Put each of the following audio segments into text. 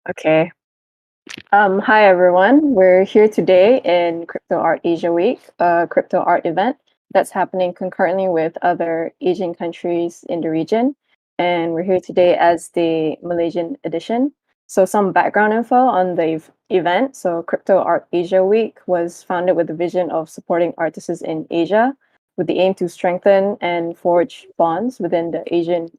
Okay. Hi everyone. We're here today in Crypto Art Asia Week, a crypto art event that's happening concurrently with other Asian countries in the region. And we're here today as the Malaysian edition. So some background info on the event. So Crypto Art Asia Week was founded with the vision of supporting artists in Asia with the aim to strengthen and forge bonds within the Asian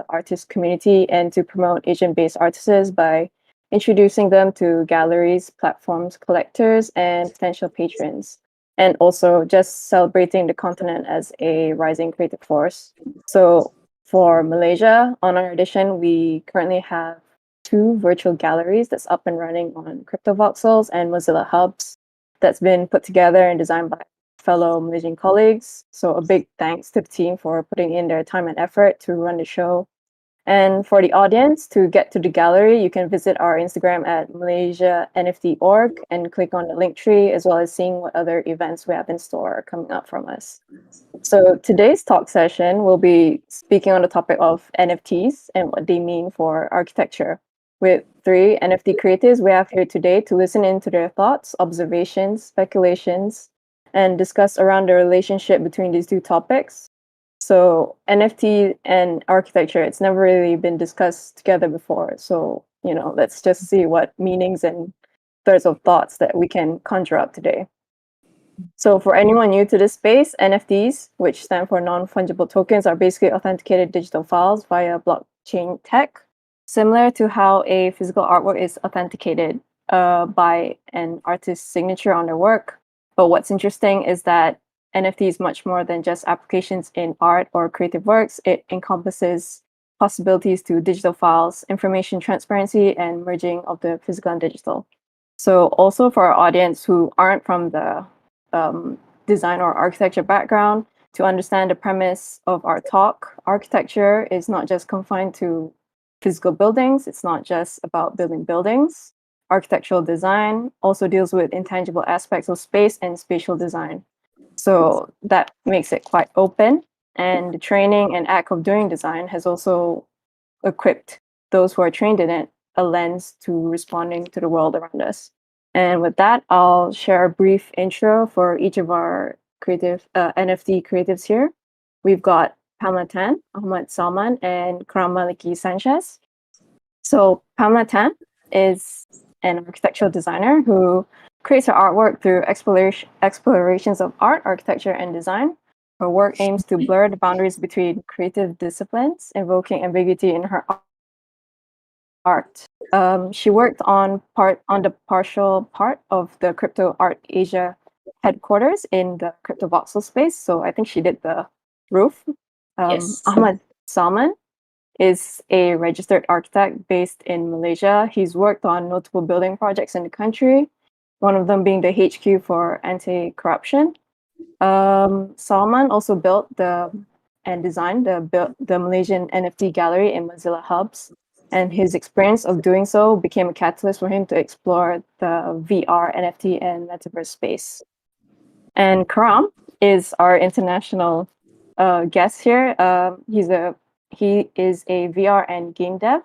artist community and to promote Asian-based artists by introducing them to galleries, platforms, collectors, and potential patrons. And also just celebrating the continent as a rising creative force. So for Malaysia, on our edition, we currently have 2 virtual galleries that's up and running on Crypto Voxels and Mozilla Hubs that's been put together and designed by fellow Malaysian colleagues. So a big thanks to the team for putting in their time and effort to run the show. And for the audience, to get to the gallery, you can visit our Instagram at MalaysiaNFT.org and click on the link tree, as well as seeing what other events we have in store coming up from us. So today's talk session will be speaking on the topic of NFTs and what they mean for architecture. With 3 NFT creatives we have here today to listen into their thoughts, observations, speculations, and discuss around the relationship between these 2 topics. So NFT and architecture, it's never really been discussed together before. So, let's just see what meanings and threads of thoughts that we can conjure up today. So for anyone new to this space, NFTs, which stand for non-fungible tokens, are basically authenticated digital files via blockchain tech, similar to how a physical artwork is authenticated by an artist's signature on their work. But what's interesting is that NFT is much more than just applications in art or creative works. It encompasses possibilities to digital files, information transparency, and merging of the physical and digital. So also for our audience who aren't from the design or architecture background, to understand the premise of our talk, architecture is not just confined to physical buildings. It's not just about building buildings. Architectural design also deals with intangible aspects of space and spatial design. So that makes it quite open. And the training and act of doing design has also equipped those who are trained in it a lens to responding to the world around us. And with that, I'll share a brief intro for each of our creative NFT creatives here. We've got Pamela Tan, Ahmad Salman, and Keram Sanchez. So Pamela Tan is an architectural designer who creates her artwork through explorations of art, architecture, and design. Her work aims to blur the boundaries between creative disciplines, invoking ambiguity in her art. She worked on the partial part of the Crypto Art Asia headquarters in the Crypto Voxel space. So I think she did the roof. Yes. Ahmad Salman is a registered architect based in Malaysia. He's worked on notable building projects in the country, one of them being the HQ for anti-corruption. Salman also built and designed the Malaysian NFT gallery in Mozilla Hubs, and his experience of doing so became a catalyst for him to explore the VR, NFT, and metaverse space. And Keram is our international guest here. He is a VR and game dev,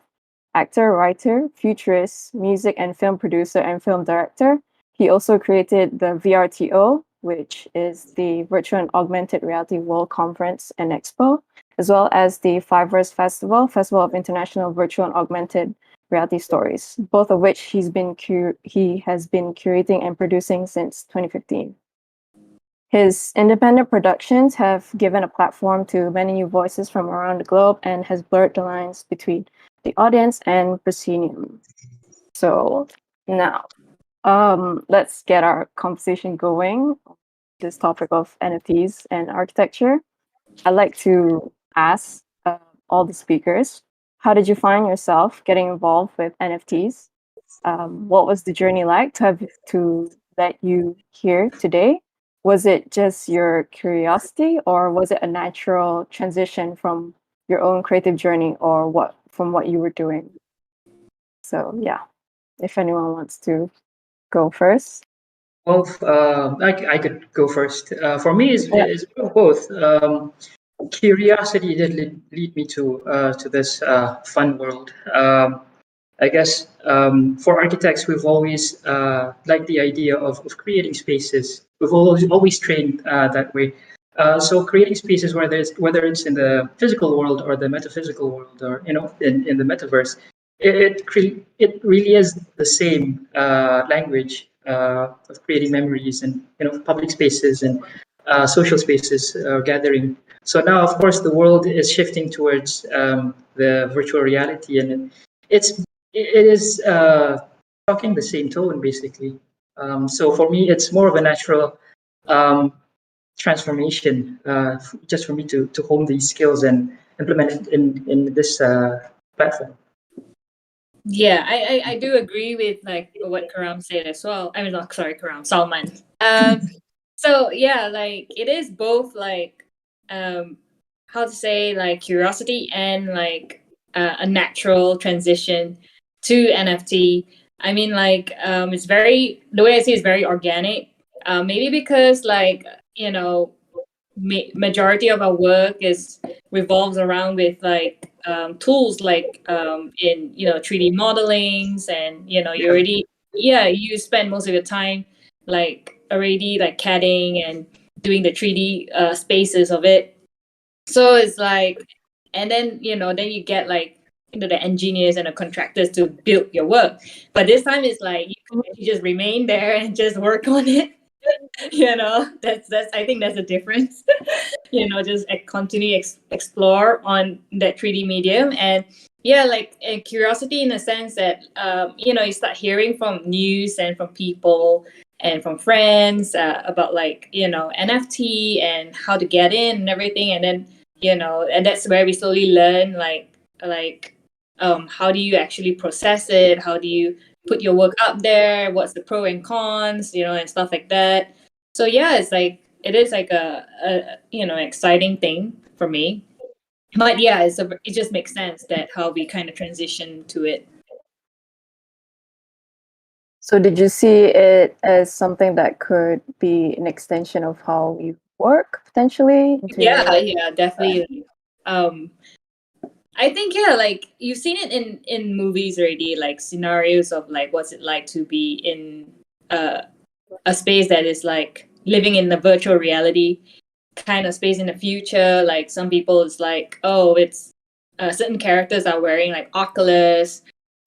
actor, writer, futurist, music and film producer, and film director. He also created the VRTO, which is the Virtual and Augmented Reality World Conference and Expo, as well as the Fiverse Festival of International Virtual and Augmented Reality Stories, both of which he has been curating and producing since 2015. His independent productions have given a platform to many new voices from around the globe and has blurred the lines between the audience and proscenium. So now, let's get our conversation going on this topic of NFTs and architecture. I'd like to ask all the speakers, how did you find yourself getting involved with NFTs? What was the journey like to let you here today? Was it just your curiosity, or was it a natural transition from your own creative journey, or from what you were doing? So yeah, if anyone wants to go first. Well, I could go first. For me, it's both. Curiosity did lead me to this fun world. I guess for architects, we've always liked the idea of creating spaces. We've always trained that way. So creating spaces, whether it's in the physical world or the metaphysical world, or in the metaverse, it really is the same language of creating memories and public spaces and social spaces gathering. So now, of course, the world is shifting towards the virtual reality, and it is talking the same tone basically. So for me, it's more of a natural um, transformation, just for me to hone these skills and implement it in this platform. Yeah, I do agree with like what Keram said as well. I mean, not sorry, Keram, Salman. So yeah, like it is both like how to say like curiosity and like a natural transition to NFT. I mean, like it's very the way I see it is very organic. Maybe because like majority of our work is revolves around with like tools like in 3D modelings, and you already you spend most of your time like already like CADing and doing the 3D spaces of it. So it's like, and then then you get like the engineers and the contractors to build your work, but this time it's like you just remain there and just work on it. That's I think that's the difference. Just continue explore on that 3D medium. And yeah, like a curiosity in the sense that you start hearing from news and from people and from friends about like NFT and how to get in and everything. And then and that's where we slowly learn like how do you actually process it, how do you put your work up there, what's the pro and cons, and stuff like that. So yeah, it is like a exciting thing for me. But yeah, it just makes sense that how we kind of transition to it. So did you see it as something that could be an extension of how you work potentially? Yeah, definitely. I think like you've seen it in movies already, like scenarios of like what's it like to be in a space that is like living in the virtual reality kind of space in the future. Like some people, it's like, oh, it's certain characters are wearing like Oculus,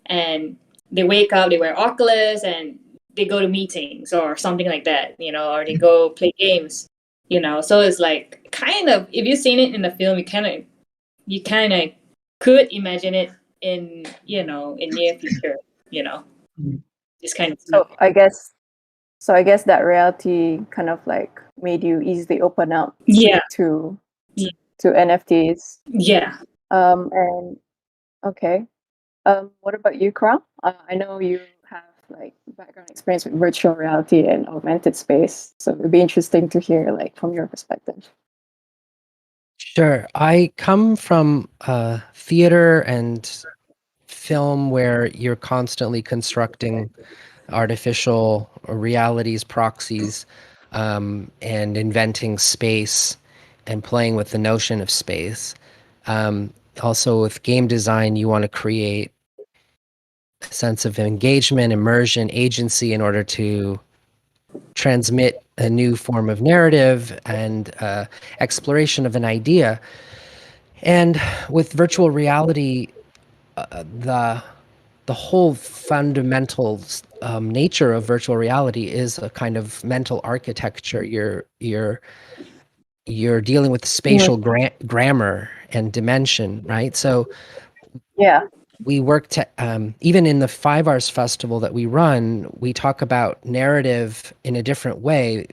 and they wake up, they wear Oculus, and they go to meetings or something like that, or they go play games, So it's like kind of, if you've seen it in the film, you kind of could imagine it in in near future, this kind of. So I guess that reality kind of like made you easily open up to NFTs. Yeah. And okay. What about you, Keram? I know you have like background experience with virtual reality and augmented space, so it'd be interesting to hear like from your perspective. Sure. I come from theater and film where you're constantly constructing artificial realities, proxies, and inventing space and playing with the notion of space. Also, with game design, you want to create a sense of engagement, immersion, agency in order to transmit a new form of narrative and exploration of an idea. And with virtual reality, the whole fundamental nature of virtual reality is a kind of mental architecture. You're dealing with spatial grammar and dimension, right? So yeah, we work to even in the 5 Hours Festival that we run, we talk about narrative in a different way.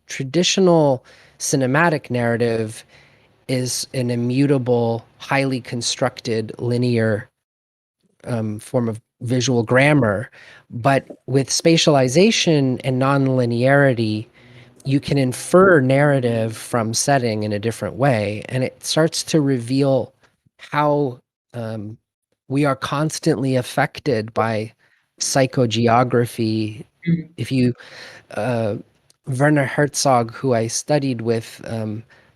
Traditional cinematic narrative is an immutable, highly constructed, linear form of visual grammar. But with spatialization and non-linearity, you can infer narrative from setting in a different way. And it starts to reveal how we are constantly affected by psychogeography. If you, Werner Herzog, who I studied with,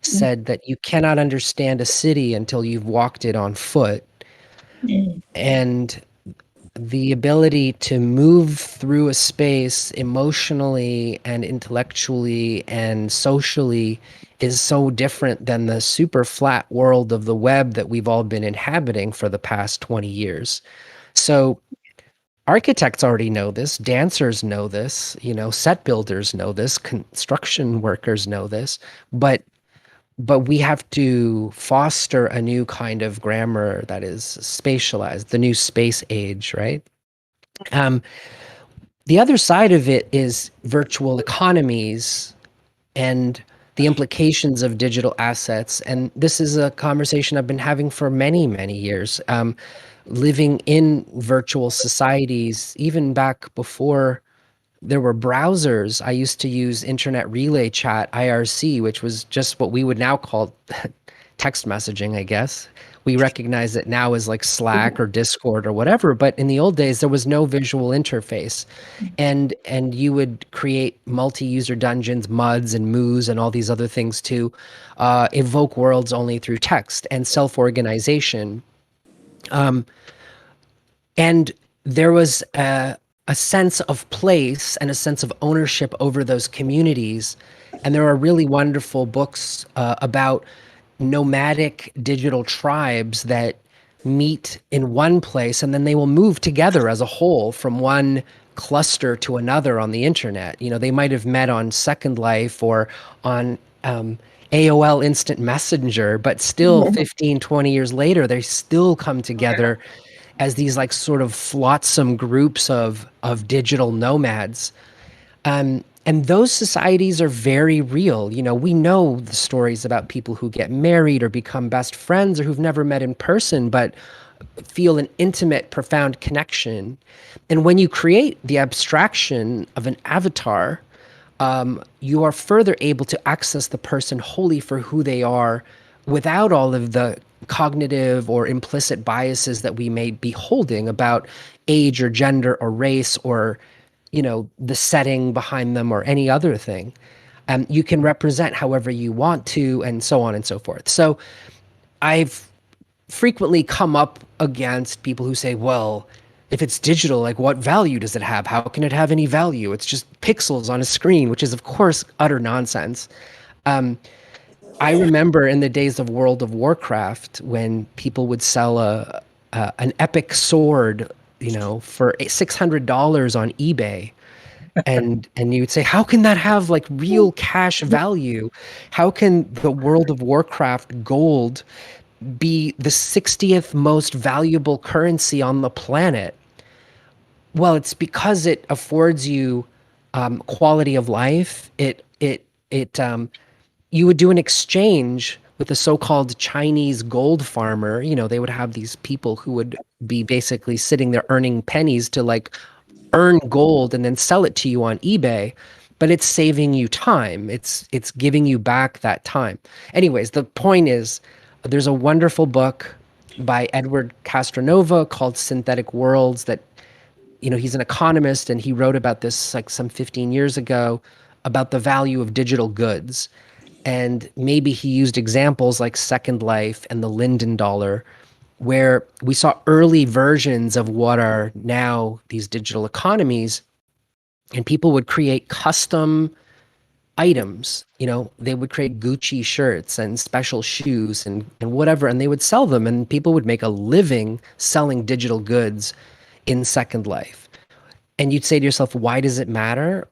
said that you cannot understand a city until you've walked it on foot. And the ability to move through a space emotionally and intellectually and socially is so different than the super flat world of the web that we've all been inhabiting for the past 20 years. So architects already know this, dancers know this, set builders know this, construction workers know this, but we have to foster a new kind of grammar that is spatialized, the new space age, right? Um, the other side of it is virtual economies and the implications of digital assets. And this is a conversation I've been having for many, many years. Living in virtual societies, even back before there were browsers, I used to use Internet Relay Chat, IRC, which was just what we would now call text messaging, I guess. We recognize it now as like Slack or Discord or whatever, but in the old days there was no visual interface. And you would create multi-user dungeons, MUDs and moos and all these other things to evoke worlds only through text and self-organization. And there was a sense of place and a sense of ownership over those communities. And there are really wonderful books about nomadic digital tribes that meet in one place and then they will move together as a whole from one cluster to another on the internet. They might have met on Second Life or on AOL Instant Messenger, but still 15, 20 years later, they still come together as these like sort of flotsam groups of digital nomads. And those societies are very real. We know the stories about people who get married or become best friends or who've never met in person, but feel an intimate, profound connection. And when you create the abstraction of an avatar, you are further able to access the person wholly for who they are without all of the cognitive or implicit biases that we may be holding about age or gender or race or the setting behind them or any other thing. You can represent however you want to and so on and so forth. So I've frequently come up against people who say, well, if it's digital, like what value does it have? How can it have any value? It's just pixels on a screen, which is of course utter nonsense. I remember in the days of World of Warcraft when people would sell an epic sword, for $600 on eBay. And you would say, how can that have like real cash value? How can the World of Warcraft gold be the 60th most valuable currency on the planet? Well, it's because it affords you quality of life. You would do an exchange with the so-called Chinese gold farmer. They would have these people who would be basically sitting there earning pennies to like earn gold and then sell it to you on eBay, but it's saving you time. It's giving you back that time. Anyways, the point is there's a wonderful book by Edward Castronova called Synthetic Worlds that, he's an economist and he wrote about this like some 15 years ago about the value of digital goods. And maybe he used examples like Second Life and the Linden dollar, where we saw early versions of what are now these digital economies, and people would create custom items. They would create Gucci shirts and special shoes and whatever, and they would sell them, and people would make a living selling digital goods in Second Life. And you'd say to yourself, why does it matter?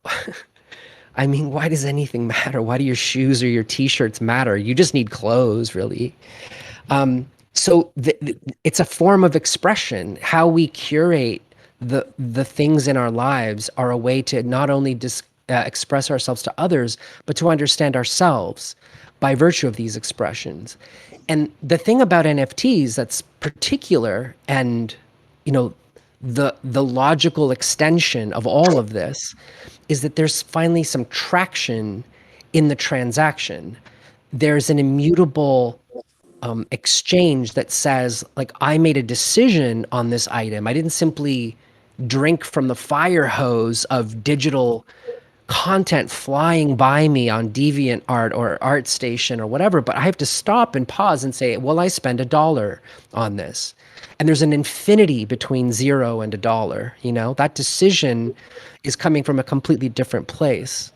I mean, why does anything matter? Why do your shoes or your t-shirts matter? You just need clothes, really. So it's a form of expression. How we curate the things in our lives are a way to not only express ourselves to others, but to understand ourselves by virtue of these expressions. And the thing about NFTs that's particular and, the logical extension of all of this is that there's finally some traction in the transaction. There's an immutable exchange that says, like, I made a decision on this item. I didn't simply drink from the fire hose of digital content flying by me on DeviantArt or ArtStation or whatever, but I have to stop and pause and say, well, I spend $1 on this. and there's an infinity between 0 and $1. You know, that decision is coming from a completely different place.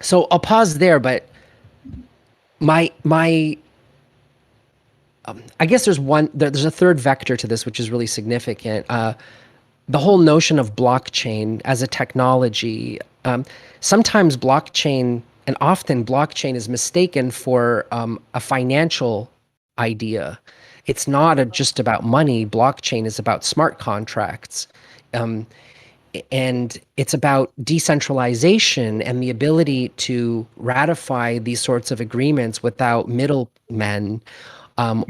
So I'll pause there, but my I guess there's a third vector to this, which is really significant. The whole notion of blockchain as a technology. Sometimes blockchain, and often blockchain, is mistaken for a financial idea. It's not just about money. Blockchain is about smart contracts. And it's about decentralization and the ability to ratify these sorts of agreements without middlemen,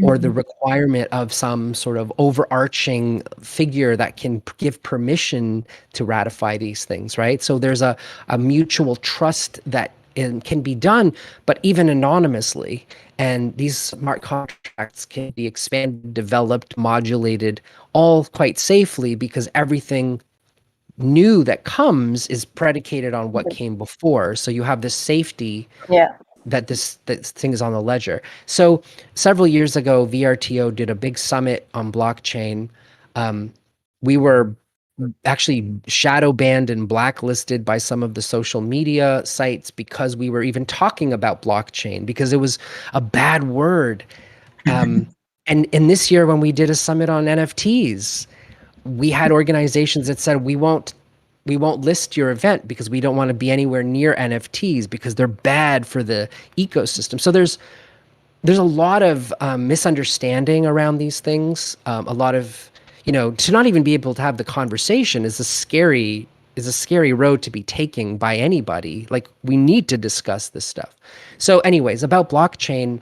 or the requirement of some sort of overarching figure that can give permission to ratify these things, right? So there's a mutual trust that can be done, but even anonymously. And these smart contracts can be expanded, developed, modulated, all quite safely, because everything new that comes is predicated on what came before. So you have this safety that this thing is on the ledger. So several years ago, VRTO did a big summit on blockchain. We were actually shadow banned and blacklisted by some of the social media sites because we were even talking about blockchain, because it was a bad word. And this year, when we did a summit on NFTs, we had organizations that said, we won't list your event because we don't want to be anywhere near NFTs because they're bad for the ecosystem. So there's a lot of misunderstanding around these things. A lot of, to not even be able to have the conversation is a scary road to be taking by anybody. Like, we need to discuss this stuff. So anyways, about blockchain,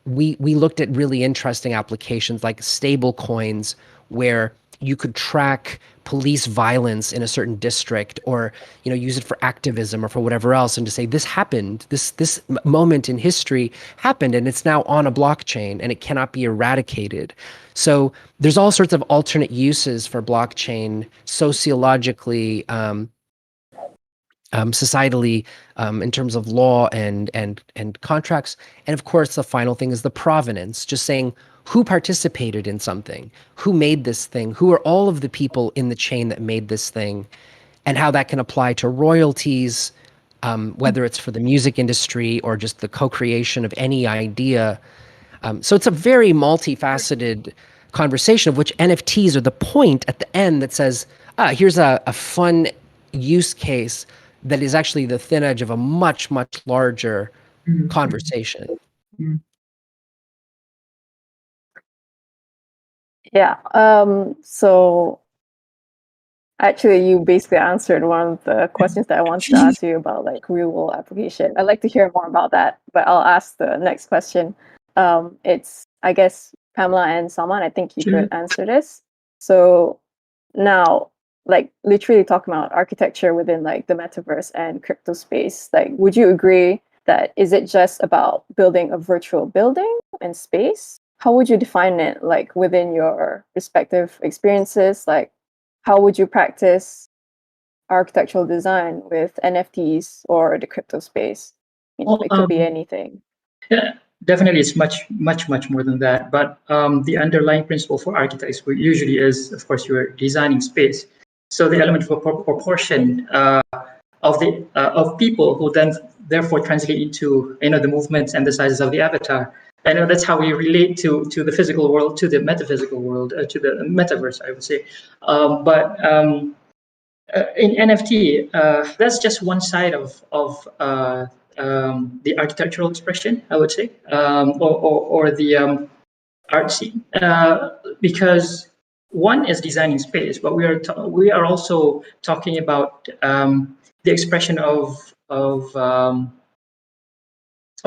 we looked at really interesting applications like stable coins, where you could track police violence in a certain district, or use it for activism or for whatever else, and to say, this happened, this moment in history happened, and it's now on a blockchain and it cannot be eradicated. So there's all sorts of alternate uses for blockchain, sociologically, societally, in terms of law and contracts. And of course, the final thing is the provenance, just saying, who participated in something, who made this thing, who are all of the people in the chain that made this thing, and how that can apply to royalties, whether it's for the music industry or just the co-creation of any idea. So it's a very multifaceted conversation, of which NFTs are the point at the end that says, here's a fun use case that is actually the thin edge of a much, much larger conversation. Yeah. So actually, you basically answered one of the questions that I wanted to ask you about, like, real world application. I'd like to hear more about that, but I'll ask the next question. It's, I guess, Pamela and Salman, I think you could answer this. So now, like, literally talking about architecture within, like, the metaverse and crypto space, like, would you agree that is it just about building a virtual building and space? How would you define it, like, within your respective experiences? Like, how would you practice architectural design with NFTs or the crypto space? It could be anything. Yeah, definitely, it's much more than that. But the underlying principle for architects usually is, of course, you're designing space. So the element of proportion of people who then therefore translate into the movements and the sizes of the avatar. I know that's how we relate to the physical world, to the metaphysical world, to the metaverse, I would say. But in NFT, that's just one side of the architectural expression, I would say, or the art scene, because one is designing space, but we are also talking about the expression of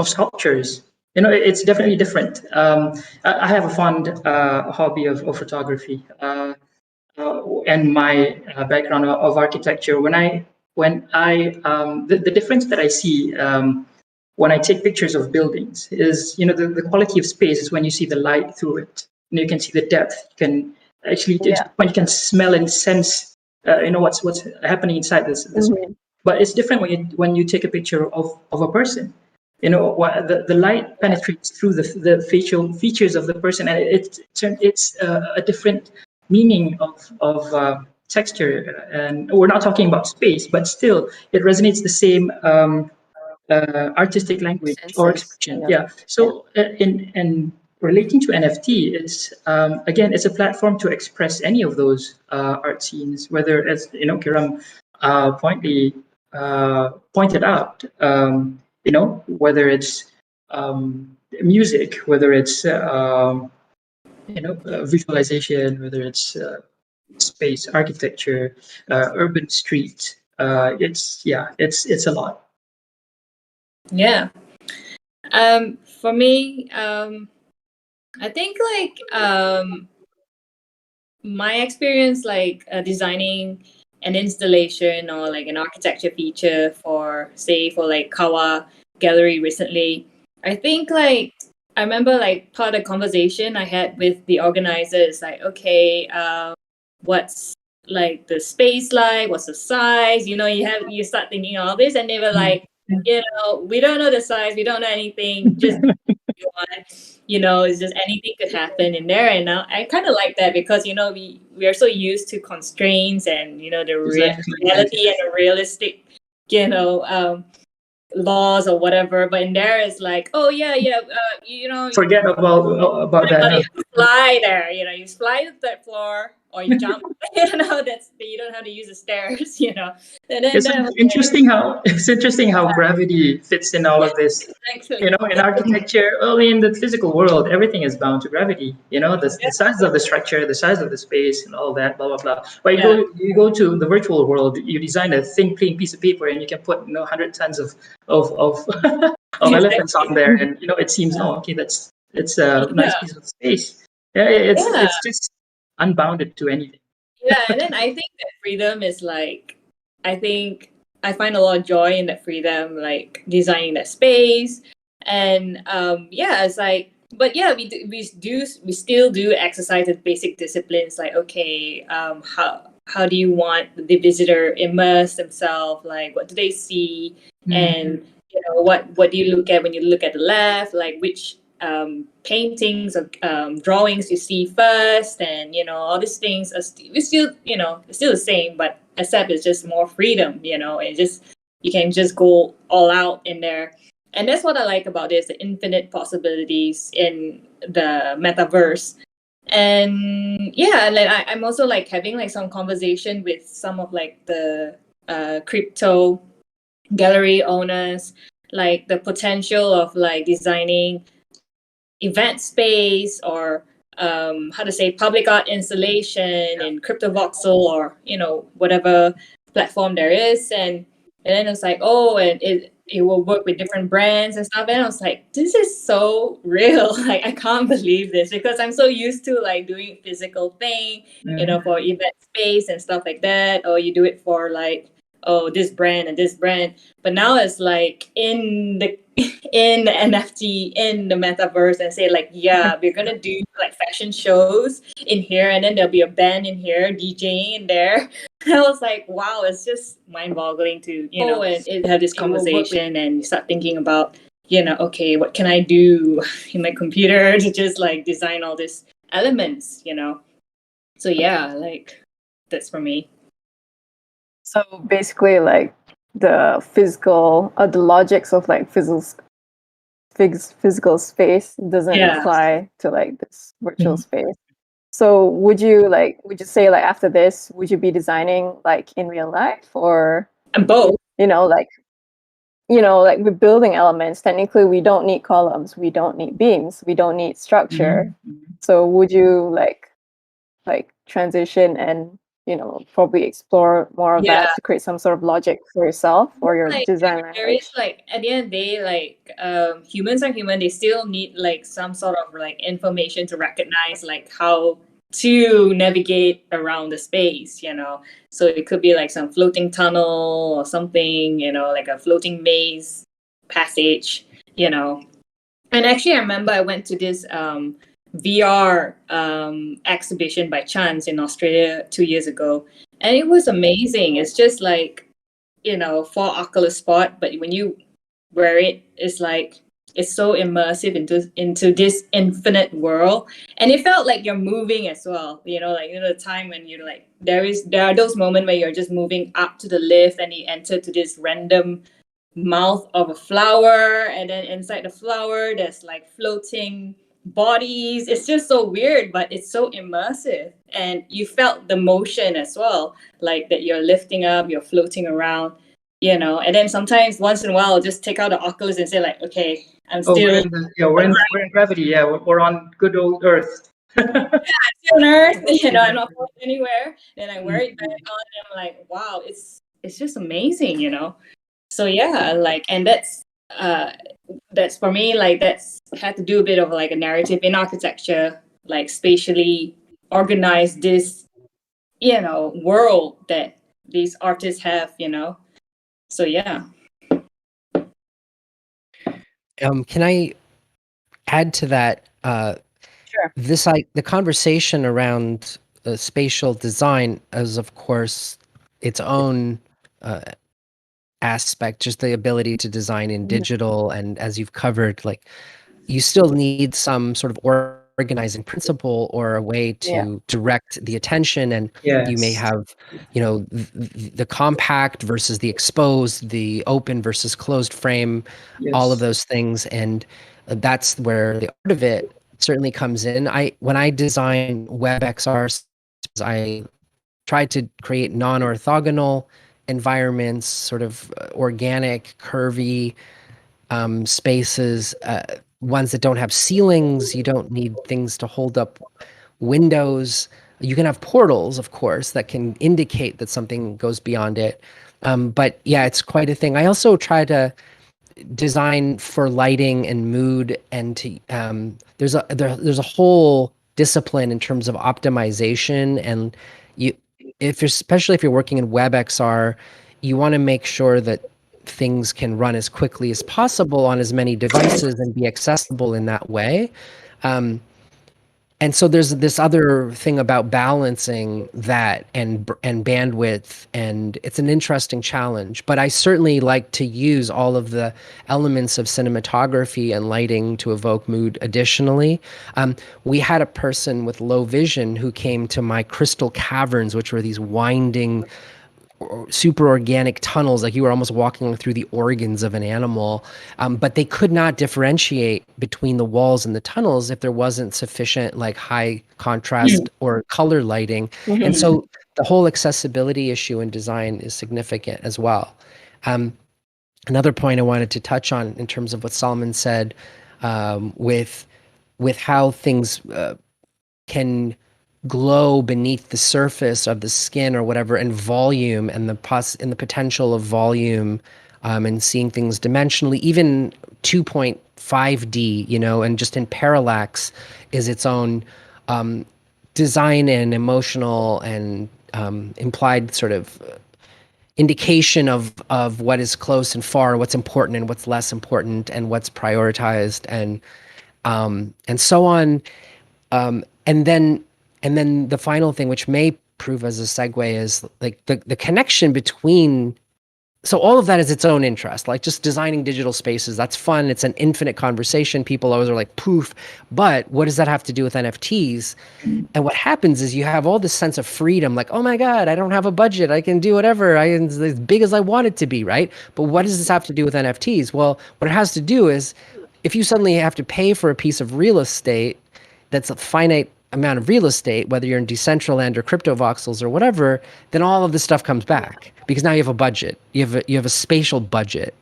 sculptures. It's definitely different. I have a fond hobby of photography, and my background of architecture. The difference that I see when I take pictures of buildings is, the quality of space is when you see the light through it. You can see the depth. You can actually, when you can smell and sense, what's happening inside this. But it's different when you take a picture of a person. You know, the light penetrates through the facial features of the person, and it's a different meaning of texture. And we're not talking about space, but still, it resonates the same artistic language or Senses, expression. kind of. Yeah. So in relating to NFT, it's again, it's a platform to express any of those art scenes, whether it's, you know, Keram pointed out, you know, whether it's music, whether it's you know, visualization, whether it's space, architecture, urban street. It's yeah, it's a lot. Yeah. For me, I think like my experience like designing an installation or like an architecture feature for say for like CAWA gallery recently. I think like I remember like part of the conversation I had with the organizers like, okay, what's like the space like, what's the size, you know, you start thinking all this, and they were like, you know, we don't know the size, we don't know anything, just you know, it's just anything could happen in there. And now I kind of like that because, you know, we are so used to constraints and, you know, the Exactly. reality and the realistic, you know, laws or whatever. But in there it's like, oh yeah, you know, Forget about that. but Huh? you fly there, you know, you fly to the third floor or you jump, you know, you don't have to use the stairs, you know. And then It's interesting how gravity fits in all yeah, of this. exactly. You know, in architecture, early in the physical world, everything is bound to gravity. You know, the size of the structure, the size of the space, and all that, blah blah blah. But Yeah. you go to the virtual world, you design a thin, clean piece of paper, and you can put, you know, 100 tons of of elephants on there, and, you know, it seems, oh, okay, it's a nice Yeah. piece of space. Yeah, Yeah. it's just unbounded to anything. Yeah, and then I think that freedom is like, I think I find a lot of joy in that freedom, like designing that space, and yeah, it's like, but yeah, we still do exercise the basic disciplines, like okay, how do you want the visitor immerse themselves, like what do they see, and you know what do you look at when you look at the left, like which paintings or drawings you see first, and you know all these things are we still, you know, it's still the same, but except it's just more freedom, you know, and just you can just go all out in there. And that's what I like about this, the infinite possibilities in the metaverse. And yeah, like I'm also like having like some conversation with some of like the crypto gallery owners, like the potential of like designing event space or how to say public art installation in crypto voxel or, you know, whatever platform there is. And then it's like, oh, and it will work with different brands and stuff. And I was like, this is so real. Like I can't believe this, because I'm so used to like doing physical thing, you know, for event space and stuff like that, or you do it for like, oh, this brand and this brand. But now it's like in the NFT, in the metaverse, and say like, yeah, we're gonna do like fashion shows in here, and then there'll be a band in here DJing in there. I was like, wow, it's just mind-boggling to, you know, and have this conversation and start thinking about, you know, okay, what can I do in my computer to just like design all these elements, you know? So yeah, like that's for me. So basically, like the physical, the logics of like physical space doesn't Yeah. apply to like this virtual space. So would you say like after this, would you be designing like in real life, or And both. you know like with building elements, technically we don't need columns, we don't need beams, we don't need structure. So would you like transition and probably explore more of that to create some sort of logic for yourself or your Like, design there language? is like at the end of the day, like humans are human, they still need like some sort of like information to recognize like how to navigate around the space, you know. So it could be like some floating tunnel or something, you know, like a floating maze passage, you know. And actually I remember I went to this VR exhibition by chance in Australia 2 years ago, and it was amazing. It's just like, you know, for Oculus Spot, but when you where it is like it's so immersive into this infinite world, and it felt like you're moving as well. Like the time when you're like there are those moments where you're just moving up to the lift and you enter to this random mouth of a flower, and then inside the flower there's like floating bodies. It's just so weird, but it's so immersive, and you felt the motion as well, like that you're lifting up, you're floating around, and then sometimes once in a while I'll just take out the Oculus and say like, okay, I'm still we're in gravity. Yeah, we're on good old Earth. still on Earth. I'm not going anywhere. Then I wear it back on and I'm like, wow, it's just amazing. So yeah, like, and that's for me, like that's had to do a bit of like a narrative in architecture, like spatially organize this world that these artists have. So yeah. Can I add to that? Sure. The conversation around spatial design is, of course, its own aspect, just the ability to design in digital. And as you've covered, like, you still need some sort of organizing principle or a way to direct the attention. And you may have, the compact versus the exposed, the open versus closed frame, all of those things. And that's where the art of it certainly comes in. When I design WebXR, I try to create non-orthogonal environments, sort of organic, curvy spaces, ones that don't have ceilings. You don't need things to hold up windows. You can have portals, of course, that can indicate that something goes beyond it. But yeah, it's quite a thing. I also try to design for lighting and mood, and to there's a whole discipline in terms of optimization. And especially if you're working in WebXR, you want to make sure that things can run as quickly as possible on as many devices and be accessible in that way. And so there's this other thing about balancing that and bandwidth, and it's an interesting challenge. But I certainly like to use all of the elements of cinematography and lighting to evoke mood additionally. We had a person with low vision who came to my crystal caverns, which were these winding, super organic tunnels, like you were almost walking through the organs of an animal, but they could not differentiate between the walls and the tunnels if there wasn't sufficient like high contrast or color lighting. And so the whole accessibility issue in design is significant as well. Another point I wanted to touch on in terms of what Salman said, with how things can glow beneath the surface of the skin or whatever, and volume, and the potential of volume, and seeing things dimensionally, even 2.5D, and just in parallax is its own design and emotional and implied sort of indication of what is close and far, what's important and what's less important, and what's prioritized, and so on. And then the final thing, which may prove as a segue, is like the connection between. So all of that is its own interest, like just designing digital spaces. That's fun. It's an infinite conversation. People always are like, poof. But what does that have to do with NFTs? And what happens is you have all this sense of freedom, like, oh my God, I don't have a budget. I can do whatever. It's as big as I want it to be, right? But what does this have to do with NFTs? Well, what it has to do is if you suddenly have to pay for a piece of real estate that's a finite amount of real estate, whether you're in Decentraland or crypto voxels or whatever, then all of this stuff comes back because now you have a budget. You have a spatial budget.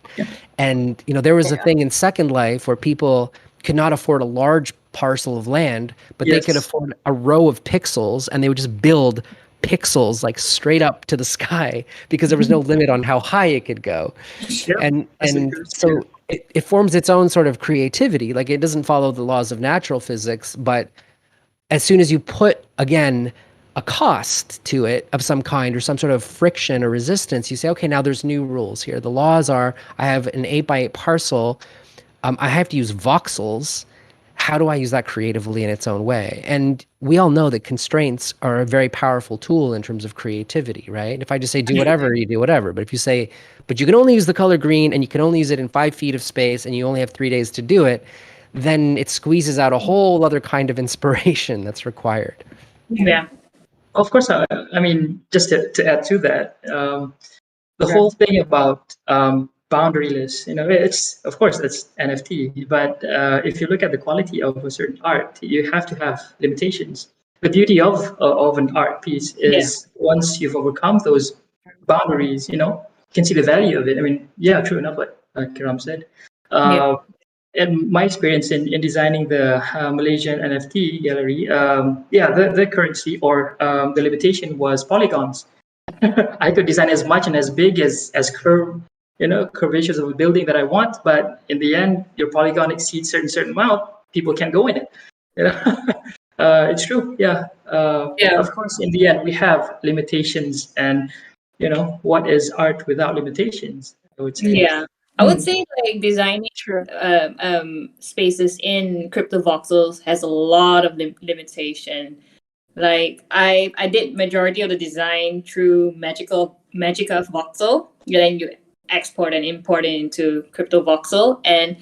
And there was a thing in Second Life where people could not afford a large parcel of land, but they could afford a row of pixels, and they would just build pixels like straight up to the sky because there was no limit on how high it could go. And so it forms its own sort of creativity. Like, it doesn't follow the laws of natural physics, but as soon as you put, again, a cost to it of some kind, or some sort of friction or resistance, you say, okay, now there's new rules here. The laws are, I have an 8x8 parcel. I have to use voxels. how do I use that creatively in its own way? And we all know that constraints are a very powerful tool in terms of creativity, right? If I just say do whatever, you do whatever. But if you say, but you can only use the color green and you can only use it in 5 feet of space and you only have 3 days to do it, then it squeezes out a whole other kind of inspiration that's required. Yeah. Of course, I mean, just to add to that, the whole thing about boundaryless, it's, of course, that's NFT, but if you look at the quality of a certain art, you have to have limitations. The beauty of an art piece is once you've overcome those boundaries, you can see the value of it. I mean, yeah, true enough, like Keram said. And my experience in designing the Malaysian NFT gallery, the currency or the limitation was polygons. I could design as much and as big as curvatures of a building that I want, but in the end, your polygon exceeds certain amount, people can't go in it. It's true. Yeah. Of course, in the end, we have limitations, and what is art without limitations? I would say. Yeah. I would say like designing spaces in crypto voxels has a lot of limitation. Like I did majority of the design through Magic of Voxel. Then you export and import it into crypto voxel, and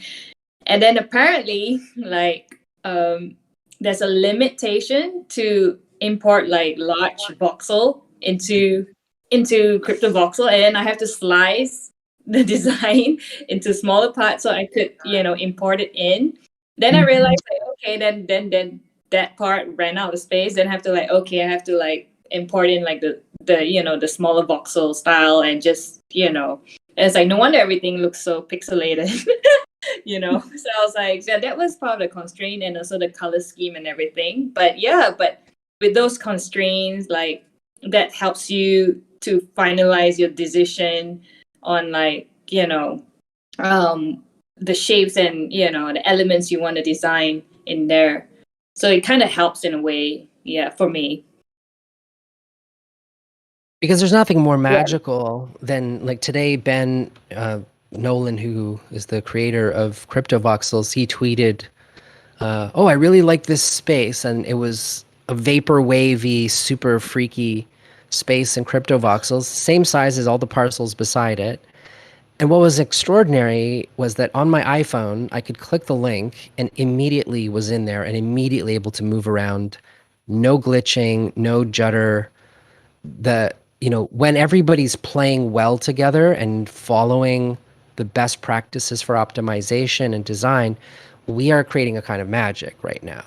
then apparently like there's a limitation to import like large voxel into crypto voxel, and then I have to slice the design into smaller parts so I could import it in. Then I realized like okay, then that part ran out of space. Then I have to like import in like the smaller voxel style, and just and it's like no wonder everything looks so pixelated. So I was like, yeah, that was part of the constraint, and also the color scheme and everything. But with those constraints, like that helps you to finalize your decision on like the shapes and the elements you want to design in there. So it kind of helps in a way, for me. Because there's nothing more magical than like today, Ben Nolan, who is the creator of Crypto Voxels, he tweeted, I really like this space. And it was a vapor wavy, super freaky space in Crypto Voxels, same size as all the parcels beside it. And what was extraordinary was that on my iPhone, I could click the link and immediately was in there and immediately able to move around. No glitching, no judder. When everybody's playing well together and following the best practices for optimization and design, we are creating a kind of magic right now.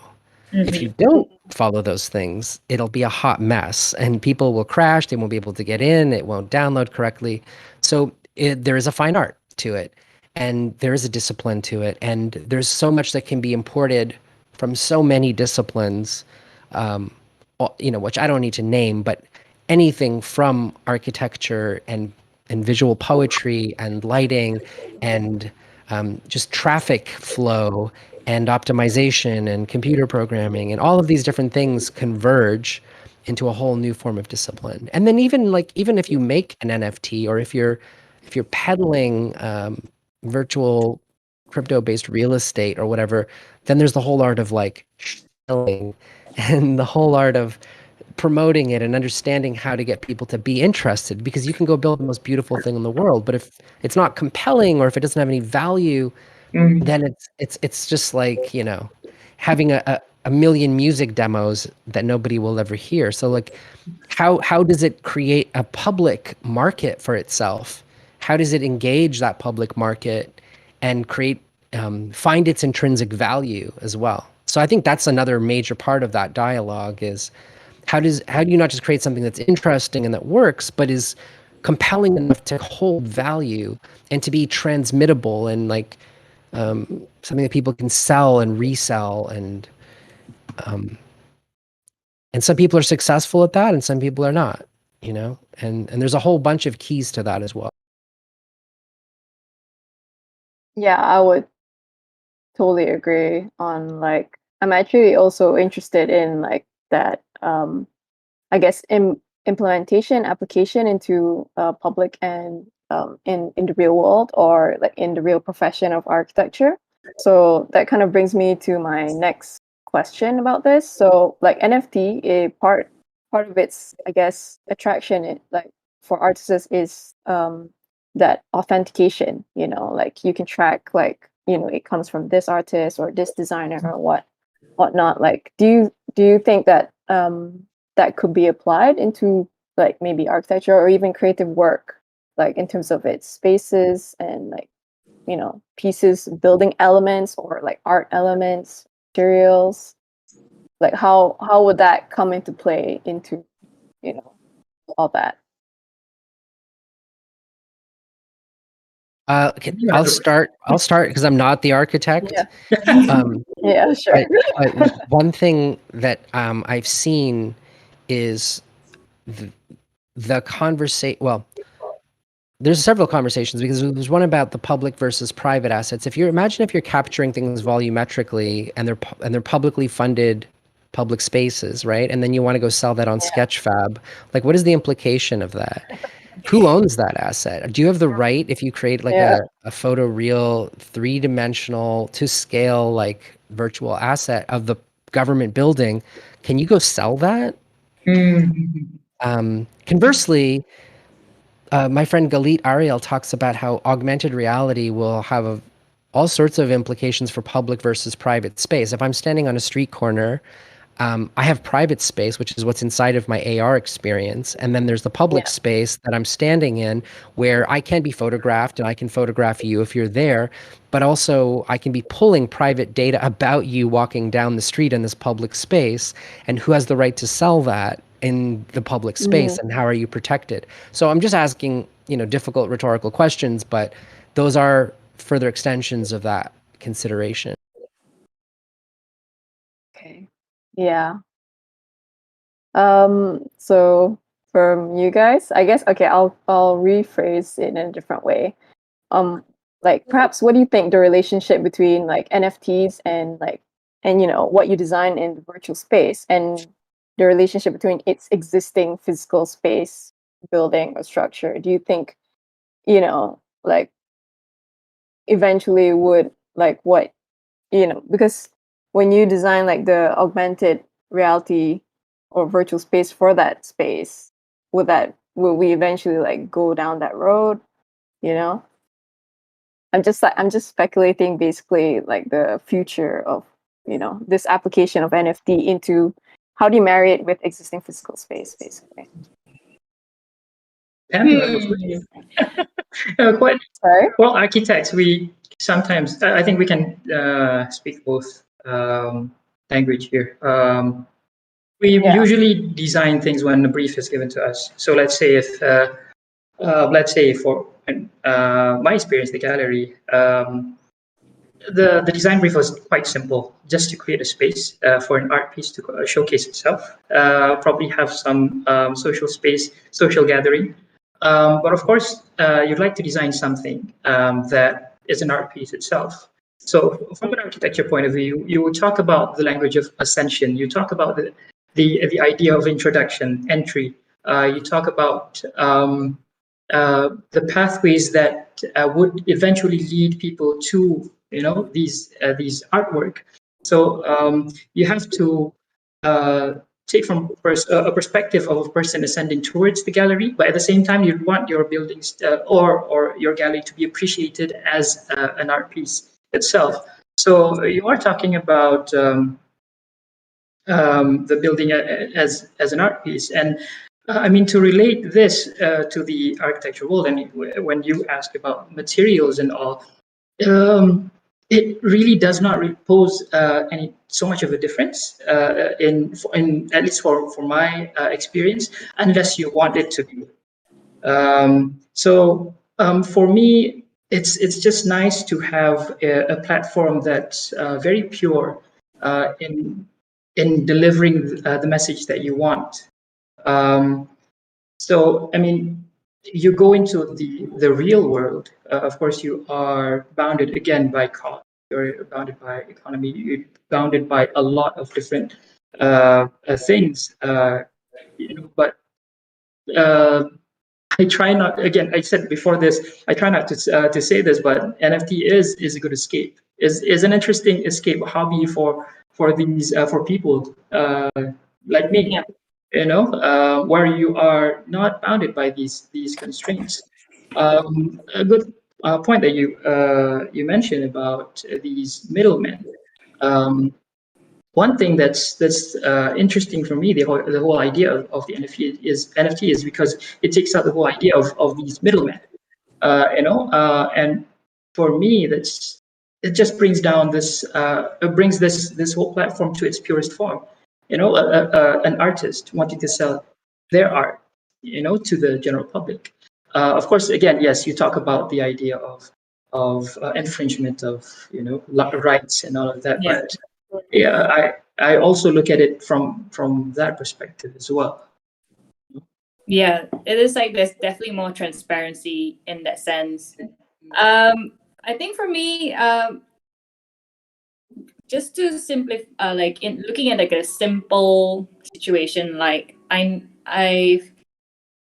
If you don't follow those things, it'll be a hot mess and people will crash. They won't be able to get in. It won't download correctly. So there is a fine art to it, and there is a discipline to it. And there's so much that can be imported from so many disciplines, which I don't need to name, but anything from architecture and visual poetry and lighting and just traffic flow and optimization and computer programming and all of these different things converge into a whole new form of discipline. And then even if you make an NFT, or if you're peddling virtual crypto-based real estate or whatever, then there's the whole art of like selling and the whole art of promoting it and understanding how to get people to be interested, because you can go build the most beautiful thing in the world, but if it's not compelling or if it doesn't have any value, then it's just like having a million music demos that nobody will ever hear. So like how does it create a public market for itself? How does it engage that public market and create find its intrinsic value as well? So I think that's another major part of that dialogue is how do you not just create something that's interesting and that works, but is compelling enough to hold value and to be transmittable and like something that people can sell and resell, and some people are successful at that and some people are not, and there's a whole bunch of keys to that as well. Yeah, I would totally agree on like, I'm actually also interested in like that, I guess implementation application into public and in the real world, or like in the real profession of architecture. So that kind of brings me to my next question about this. So like NFT, a part of its, I guess, attraction, like for artists is that authentication. Like you can track, like it comes from this artist or this designer or whatnot. Like, do you think that that could be applied into like maybe architecture or even creative work, like in terms of its spaces and like pieces, building elements or like art elements, materials? Like how would that come into play into all that? I'll start because I'm not the architect. Yeah. Um, Yeah, sure. but one thing that I've seen is the conversation. Well, there's several conversations because there's one about the public versus private assets. If you're capturing things volumetrically and they're publicly funded public spaces, right? And then you want to go sell that on Sketchfab. Like, what is the implication of that? Who owns that asset? Do you have the right, if you create like a photoreal, three-dimensional, to scale, like virtual asset of the government building, can you go sell that? Conversely, my friend Galit Ariel talks about how augmented reality will have all sorts of implications for public versus private space. If I'm standing on a street corner, I have private space, which is what's inside of my AR experience. And then there's the public space that I'm standing in where I can be photographed and I can photograph you if you're there, but also I can be pulling private data about you walking down the street in this public space, and who has the right to sell that in the public space and how are you protected? So I'm just asking, difficult rhetorical questions, but those are further extensions of that consideration. Okay. Yeah. So from you guys, I guess, okay, I'll rephrase it in a different way. Like perhaps what do you think the relationship between like NFTs and what you design in the virtual space and the relationship between its existing physical space, building or structure? Do you think, like eventually would like what, because when you design like the augmented reality or virtual space for that space, will we eventually like go down that road? I'm just speculating basically like the future of this application of NFT into how do you marry it with existing physical space basically. Quite Sorry? well, architects, we sometimes, I think we can speak both language here. We usually design things when the brief is given to us. So let's say if for my experience, the gallery, the design brief was quite simple, just to create a space for an art piece to showcase itself, probably have some social gathering. But of course, you'd like to design something that is an art piece itself. So from an architecture point of view, you will talk about the language of ascension. You talk about the idea of introduction, entry. You talk about the pathways that would eventually lead people to these artwork. So you have to take from a perspective of a person ascending towards the gallery, but at the same time you want your buildings or your gallery to be appreciated as an art piece itself. So you are talking about the building as an art piece. And I mean, to relate this to the architecture world, and when you ask about materials and all, it really does not pose any so much of a difference in at least for my experience, unless you want it to be. For me, it's just nice to have a platform that's very pure in delivering the message that you want. So, I mean, you go into the real world. Of course, you are bounded again by cost. You're bounded by economy. You're bounded by a lot of different things. But I try not. Again, I said before this. I try not to say this, but NFT is a good escape. is an interesting escape hobby for these for people like me. Yeah. Where you are not bounded by these constraints. A good point that you mentioned about these middlemen. Um, One thing that's interesting for me, the whole idea of the NFT is because it takes out the whole idea of these middlemen. And for me, it just brings down this it brings this whole platform to its purest form. An artist wanting to sell their art, to the general public. Of course, again, yes, you talk about the idea of infringement of rights and all of that, Yeah. but yeah, I also look at it from that perspective as well. Yeah, it is like there's definitely more transparency in that sense. I think for me, just to simplify, like in looking at like a simple situation, like I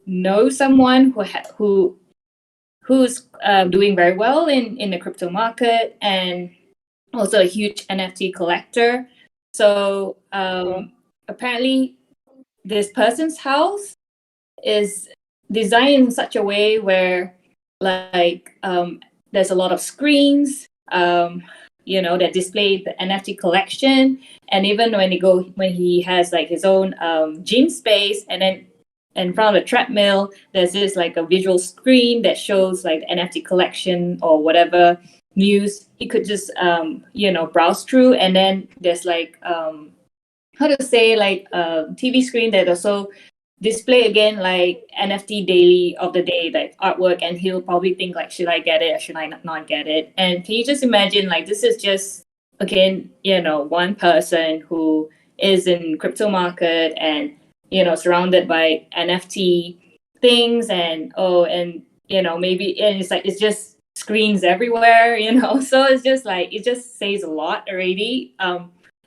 know someone who's doing very well in the crypto market, and also a huge NFT collector. So apparently, this person's house is designed in such a way where like there's a lot of screens that display the NFT collection, and even when he has like his own gym space, and then in front of the treadmill there's this like a visual screen that shows like the NFT collection or whatever news he could just browse through, and then there's like how to say like a TV screen that also display again like NFT daily of the day, like artwork, and he'll probably think like, should I get it or should I not get it? And can you just imagine like this is just again one person who is in crypto market and surrounded by NFT things, and maybe, and it's like it's just screens everywhere, so it's just like it just says a lot already.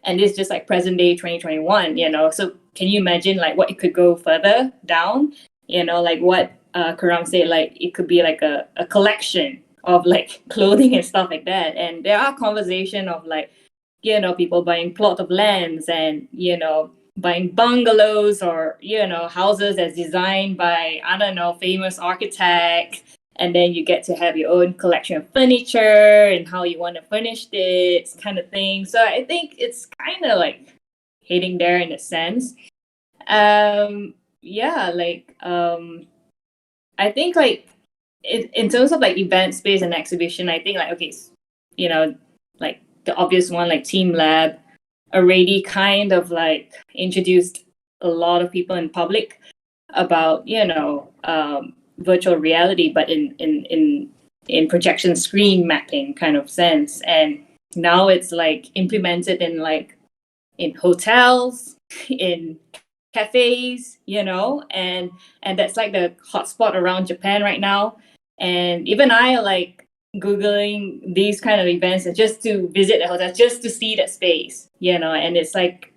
And it's just like present day 2021, so can you imagine like what it could go further down, like what Keram said, like it could be like a collection of like clothing and stuff like that. And there are conversation of like people buying plot of lands and buying bungalows or houses as designed by, I don't know, famous architect, and then you get to have your own collection of furniture and how you want to furnish it, kind of thing. So I think it's kind of like hitting there in a sense. I think like in terms of like event space and exhibition, I think like okay, like the obvious one like Team Lab already kind of like introduced a lot of people in public about virtual reality, but in projection screen mapping kind of sense. And now it's like implemented in like in hotels, in cafes, and that's like the hotspot around Japan right now. And even I like Googling these kind of events and just to visit the hotel, just to see that space, and it's like,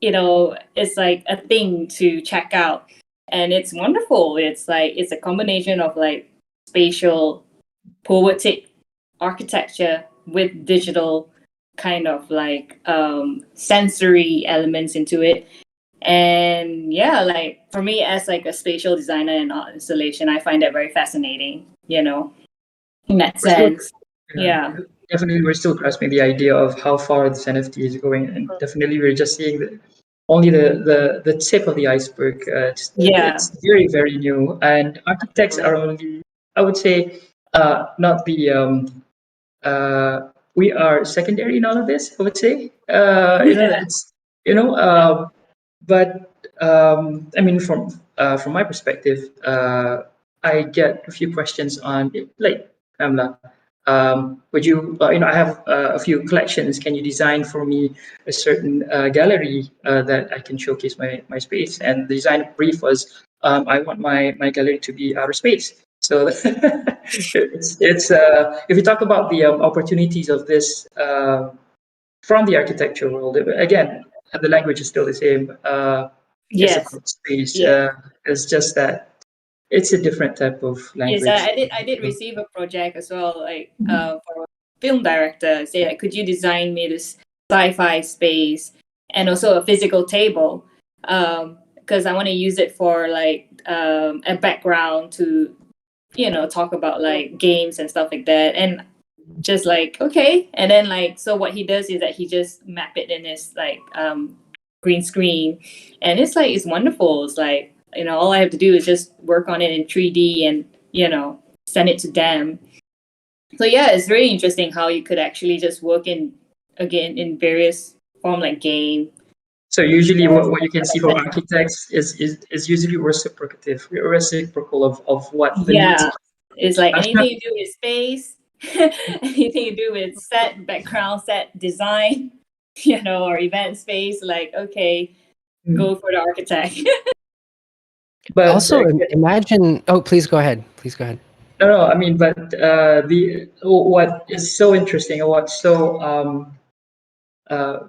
it's like a thing to check out. And it's wonderful. It's like it's a combination of like spatial poetic architecture with digital kind of like sensory elements into it. And yeah, like for me as like a spatial designer and art installation, I find that very fascinating, in that sense. Yeah. Definitely, we're still grasping the idea of how far this NFT is going, and definitely we're just seeing only the tip of the iceberg. It's very, very new, and architects are only, I would say, not the we are secondary in all of this, I would say. It's but I mean, from my perspective, I get a few questions on like Pamela. Would you, I have a few collections. Can you design for me a certain gallery that I can showcase my space? And the design brief was, I want my gallery to be outer space. So it's if you talk about the opportunities of this from the architecture world, again, the language is still the same. It's about space. It's just that it's a different type of language. Yes, I did receive a project as well, like for film director, say like, could you design me this sci-fi space and also a physical table, because I want to use it for like a background to, you know, talk about like games and stuff like that. And just like, okay. And then like, so what he does is that he just map it in his like green screen, and it's like, it's wonderful. It's like, you know, all I have to do is just work on it in 3D and, you know, send it to them. So yeah, it's very interesting how you could actually just work in, again, in various form like game. So usually what you can see for architects is usually reciprocal of what the needs Yeah, are. it's like I'm anything you do with space, anything you do with set background, set design, you know, or event space. Like, okay, go for the architect. But Also, imagine. Oh, please go ahead. Please go ahead. no, I mean, but the what is so interesting and what's so uh,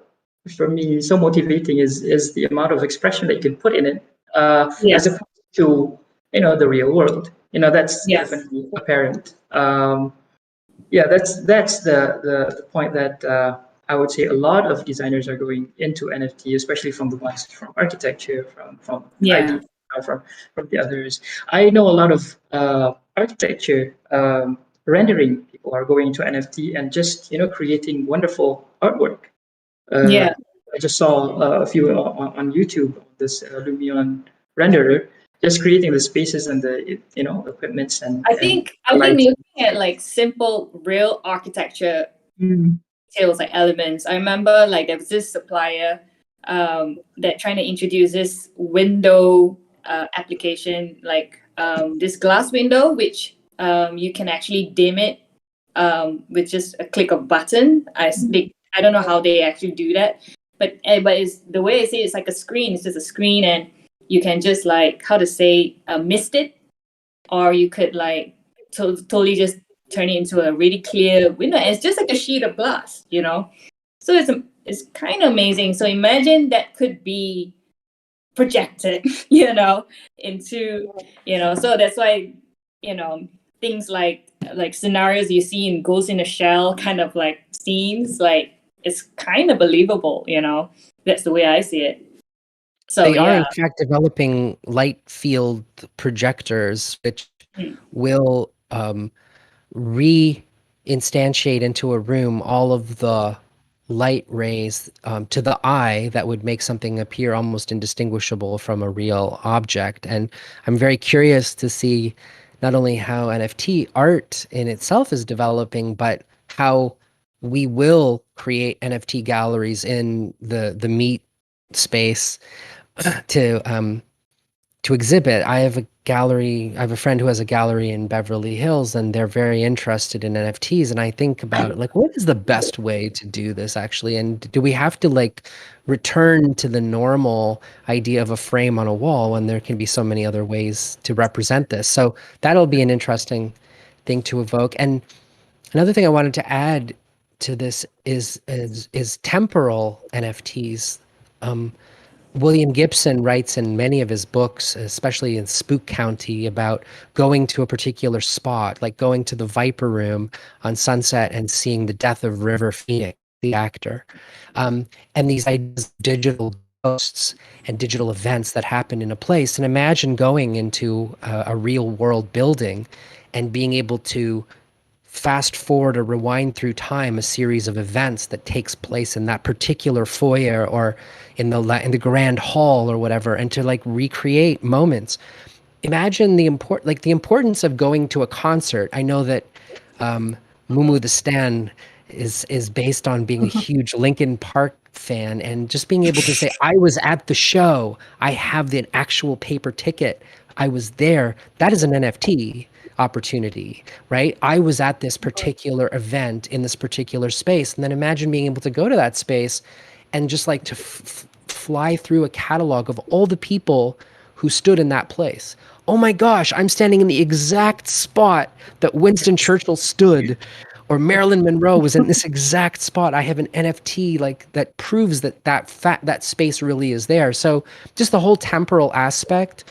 for me so motivating is the amount of expression that you can put in it, as Yes. opposed to, you know, the real world. You know, that's Yes. definitely apparent. Yeah, that's the point that I would say a lot of designers are going into NFT, especially from the ones from architecture, from Yeah. IT, from the others. I know a lot of architecture rendering people are going into NFT and just, you know, creating wonderful artwork. Yeah. I just saw a few on YouTube, this Lumion renderer, just creating the spaces and the, you know, equipments and I and think the lighting. looking at like simple real architecture Mm. details, like elements. I remember like there was this supplier that trying to introduce this window application, like this glass window, which you can actually dim it with just a click of button. I don't know how they actually do that, but it's the way I see it, it's like a screen. It's just a screen, and you can just like, how to say, mist it, or you could like totally just turn it into a really clear window. And it's just like a sheet of glass, you know. So it's kind of amazing. So imagine that could be projected, you know, into, you know. So that's why, you know, things like scenarios you see in Ghost in a Shell kind of like scenes, like it's kind of believable, you know. That's the way I see it. So They are, yeah. in fact, developing light field projectors, which will re-instantiate into a room all of the light rays to the eye that would make something appear almost indistinguishable from a real object. And I'm very curious to see not only how NFT art in itself is developing, but how we will create NFT galleries in the meat space to exhibit. I have a gallery. I have a friend who has a gallery in Beverly Hills, and they're very interested in NFTs. And I think about it, like, what is the best way to do this actually? And do we have to like return to the normal idea of a frame on a wall when there can be so many other ways to represent this? So that'll be an interesting thing to evoke. And another thing I wanted to add to this is temporal NFTs. William Gibson writes in many of his books, especially in Spook County, about going to a particular spot, like going to the Viper Room on Sunset and seeing the death of River Phoenix, the actor. And these ideas of digital ghosts and digital events that happen in a place. And imagine going into a real world building and being able to fast forward or rewind through time a series of events that takes place in that particular foyer or in the grand hall or whatever, and to like recreate moments. Imagine the importance of going to a concert. I know that Mumu the Stan is based on being a huge Linkin Park fan, and just being able to say, I was at the show, I have the actual paper ticket, I was there. That is an NFT opportunity, right? I was at this particular event in this particular space. And then imagine being able to go to that space and just like to fly through a catalog of all the people who stood in that place. Oh my gosh, I'm standing in the exact spot that Winston Churchill stood, or Marilyn Monroe was in this exact spot. I have an NFT like that proves that space really is there. So just the whole temporal aspect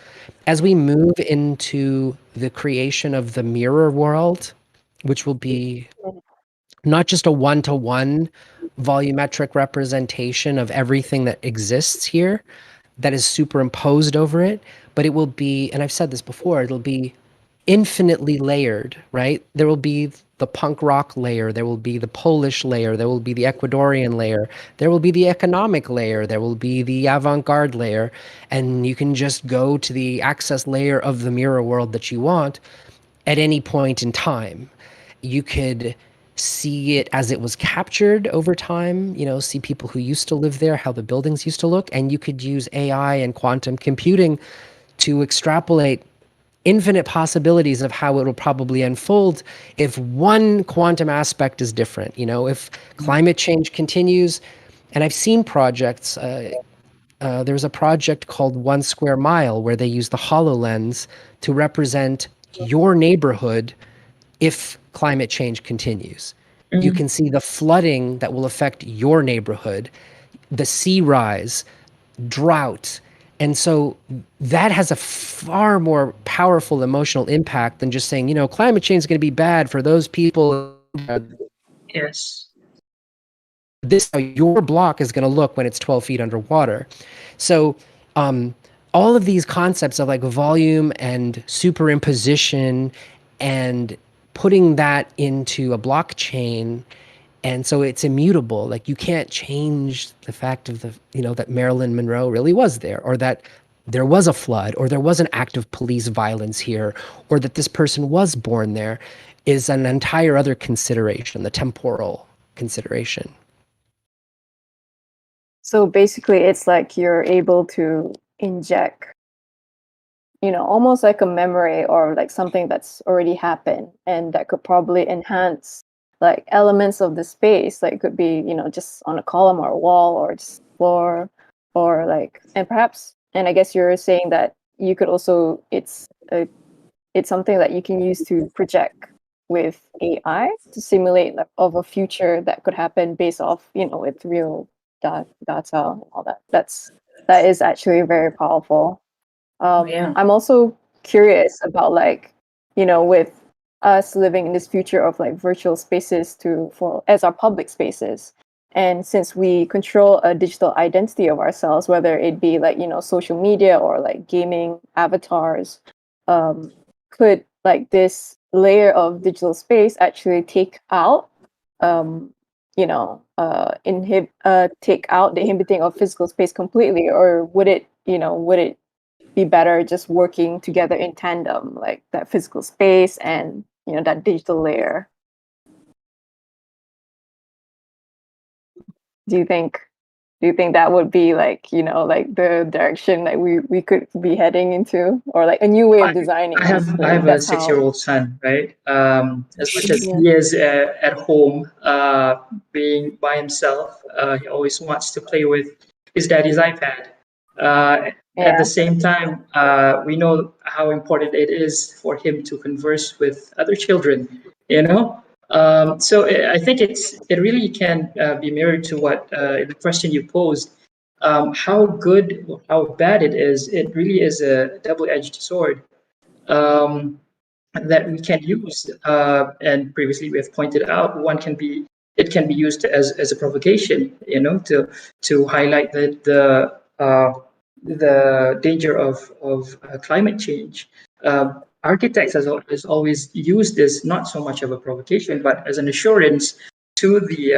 as we move into the creation of the mirror world, which will be not just a one-to-one volumetric representation of everything that exists here that is superimposed over it, but it will be, and I've said this before, it'll be infinitely layered, right? There will be the punk rock layer, there will be the Polish layer, there will be the Ecuadorian layer, there will be the economic layer, there will be the avant-garde layer, and you can just go to the access layer of the mirror world that you want at any point in time. You could see it as it was captured over time, see people who used to live there, how the buildings used to look, and you could use AI and quantum computing to extrapolate infinite possibilities of how it will probably unfold if one quantum aspect is different. If climate change continues, and I've seen projects, there's a project called 1 Square Mile where they use the HoloLens to represent your neighborhood if climate change continues. You can see the flooding that will affect your neighborhood, the sea rise, drought. And so that has a far more powerful emotional impact than just saying, climate change is going to be bad for those people. Yes. This how your block is going to look when it's 12 feet underwater. So all of these concepts of like volume and superimposition and putting that into a blockchain, and so it's immutable. Like you can't change the fact of that Marilyn Monroe really was there, or that there was a flood, or there was an act of police violence here, or that this person was born there, is an entire other consideration, the temporal consideration. So basically, it's like you're able to inject, almost like a memory or like something that's already happened, and that could probably enhance like elements of the space. Like it could be, just on a column or a wall or just floor, or like, and perhaps, and I guess you're saying that you could also, it's something that you can use to project with AI to simulate like, of a future that could happen based off, with real data and all that. That is actually very powerful. Yeah. I'm also curious about like, with us living in this future of like virtual spaces as our public spaces. And since we control a digital identity of ourselves, whether it be like, social media or like gaming avatars, could like this layer of digital space actually take out take out the inhibiting of physical space completely, or would it be better just working together in tandem, like that physical space and that digital layer? Do you think that would be like like the direction that we could be heading into, or like a new way of designing? I have Like, a that's 6-year-old son, right? As much as Yeah. he is at home, being by himself, he always wants to play with his daddy's iPad. At Yeah. the same time, we know how important it is for him to converse with other children. So I think it really can be mirrored to what the question you posed. How good or how bad it is. It really is a double-edged sword um, that we can use. And previously we have pointed out, it can be used as a provocation, to highlight the danger of climate change. Architects has always used this not so much of a provocation, but as an assurance to the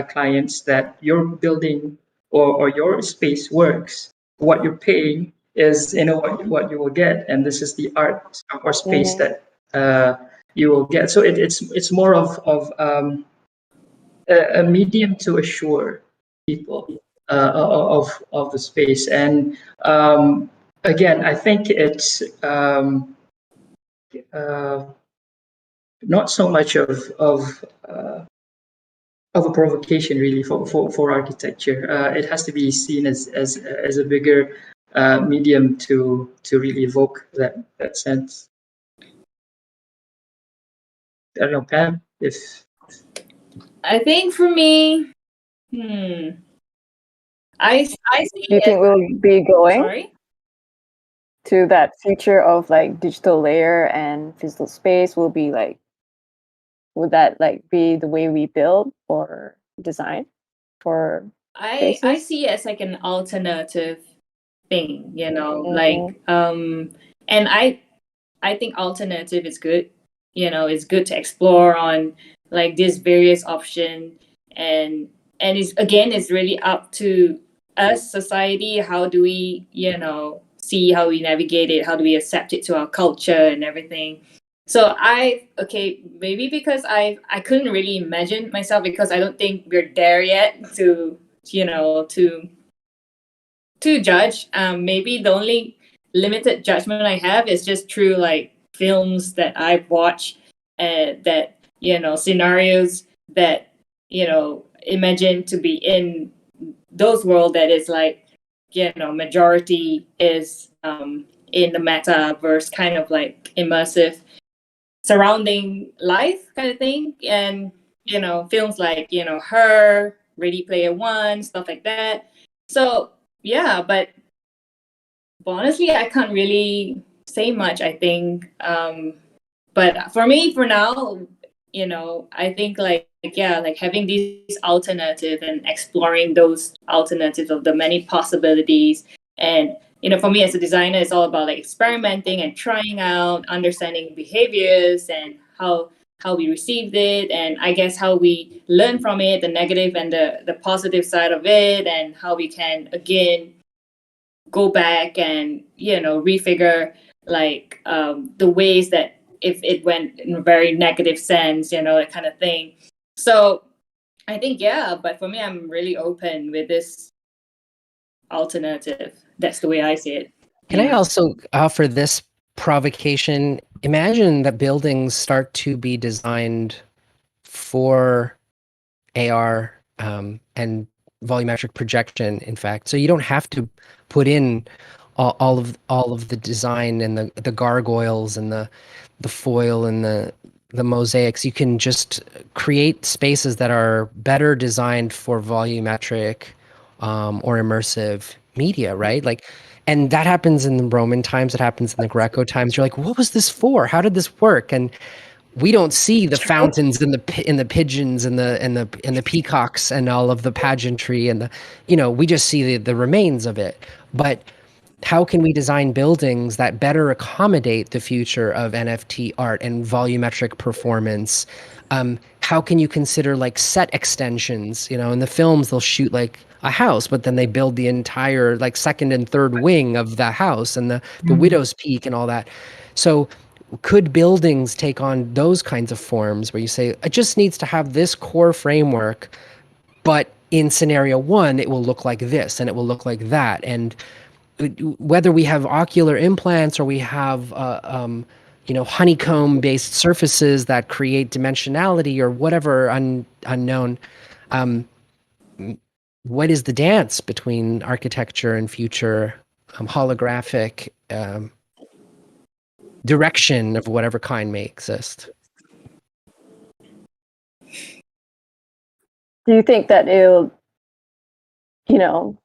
clients that your building or your space works. What you're paying is what you will get, and this is the art or space Mhm. that you will get. So it's more of a medium to assure people of the space. And again, I think it's uh, not so much of a provocation really for architecture. It has to be seen as a bigger medium to really evoke that sense. I don't know, Pam, if I think for me, I see Do you think it. we'll be going Sorry. to that future of like digital layer and physical space will be like would that like be the way we build or design for I spaces? see it as like an alternative thing, Mhm. and I think alternative is good. It's good to explore on like this various option, and it's really up to us, society. How do we, see how we navigate it? How do we accept it to our culture and everything? So maybe because I couldn't really imagine myself, because I don't think we're there yet to you know to judge. Maybe the only limited judgment I have is just through like films that I've watched, that scenarios that imagine to be in those world that is like majority is in the metaverse, kind of like immersive surrounding life kind of thing. And films like Her, Ready Player One, stuff like that. So yeah, but honestly, I can't really say much, I think. But for me, for now, I think like yeah, like having these alternative and exploring those alternatives of the many possibilities. And for me as a designer, it's all about like experimenting and trying out, understanding behaviors and how we received it, and I guess how we learn from it, the negative and the positive side of it, and how we can again go back and refigure like the ways that if it went in a very negative sense, that kind of thing. So I think yeah, but for me, I'm really open with this alternative. That's the way I see it. Can I also offer this provocation? Imagine that buildings start to be designed for AR and volumetric projection, in fact. So you don't have to put in all of the design and the gargoyles and the foil and the mosaics. You can just create spaces that are better designed for volumetric or immersive media, right? Like, and that happens in the Roman times. It happens in the Greco times. You're like, what was this for? How did this work? And we don't see the fountains and the pigeons and the peacocks and all of the pageantry and we just see the remains of it. But how can we design buildings that better accommodate the future of NFT art and volumetric performance? How can you consider like set extensions? In the films they'll shoot like a house, but then they build the entire like second and third wing of the house and the widow's peak and all that. So could buildings take on those kinds of forms where you say it just needs to have this core framework, but in scenario one it will look like this and it will look like that? And whether we have ocular implants or we have honeycomb based surfaces that create dimensionality or whatever unknown, what is the dance between architecture and future holographic direction of whatever kind may exist? Do you think that it'll,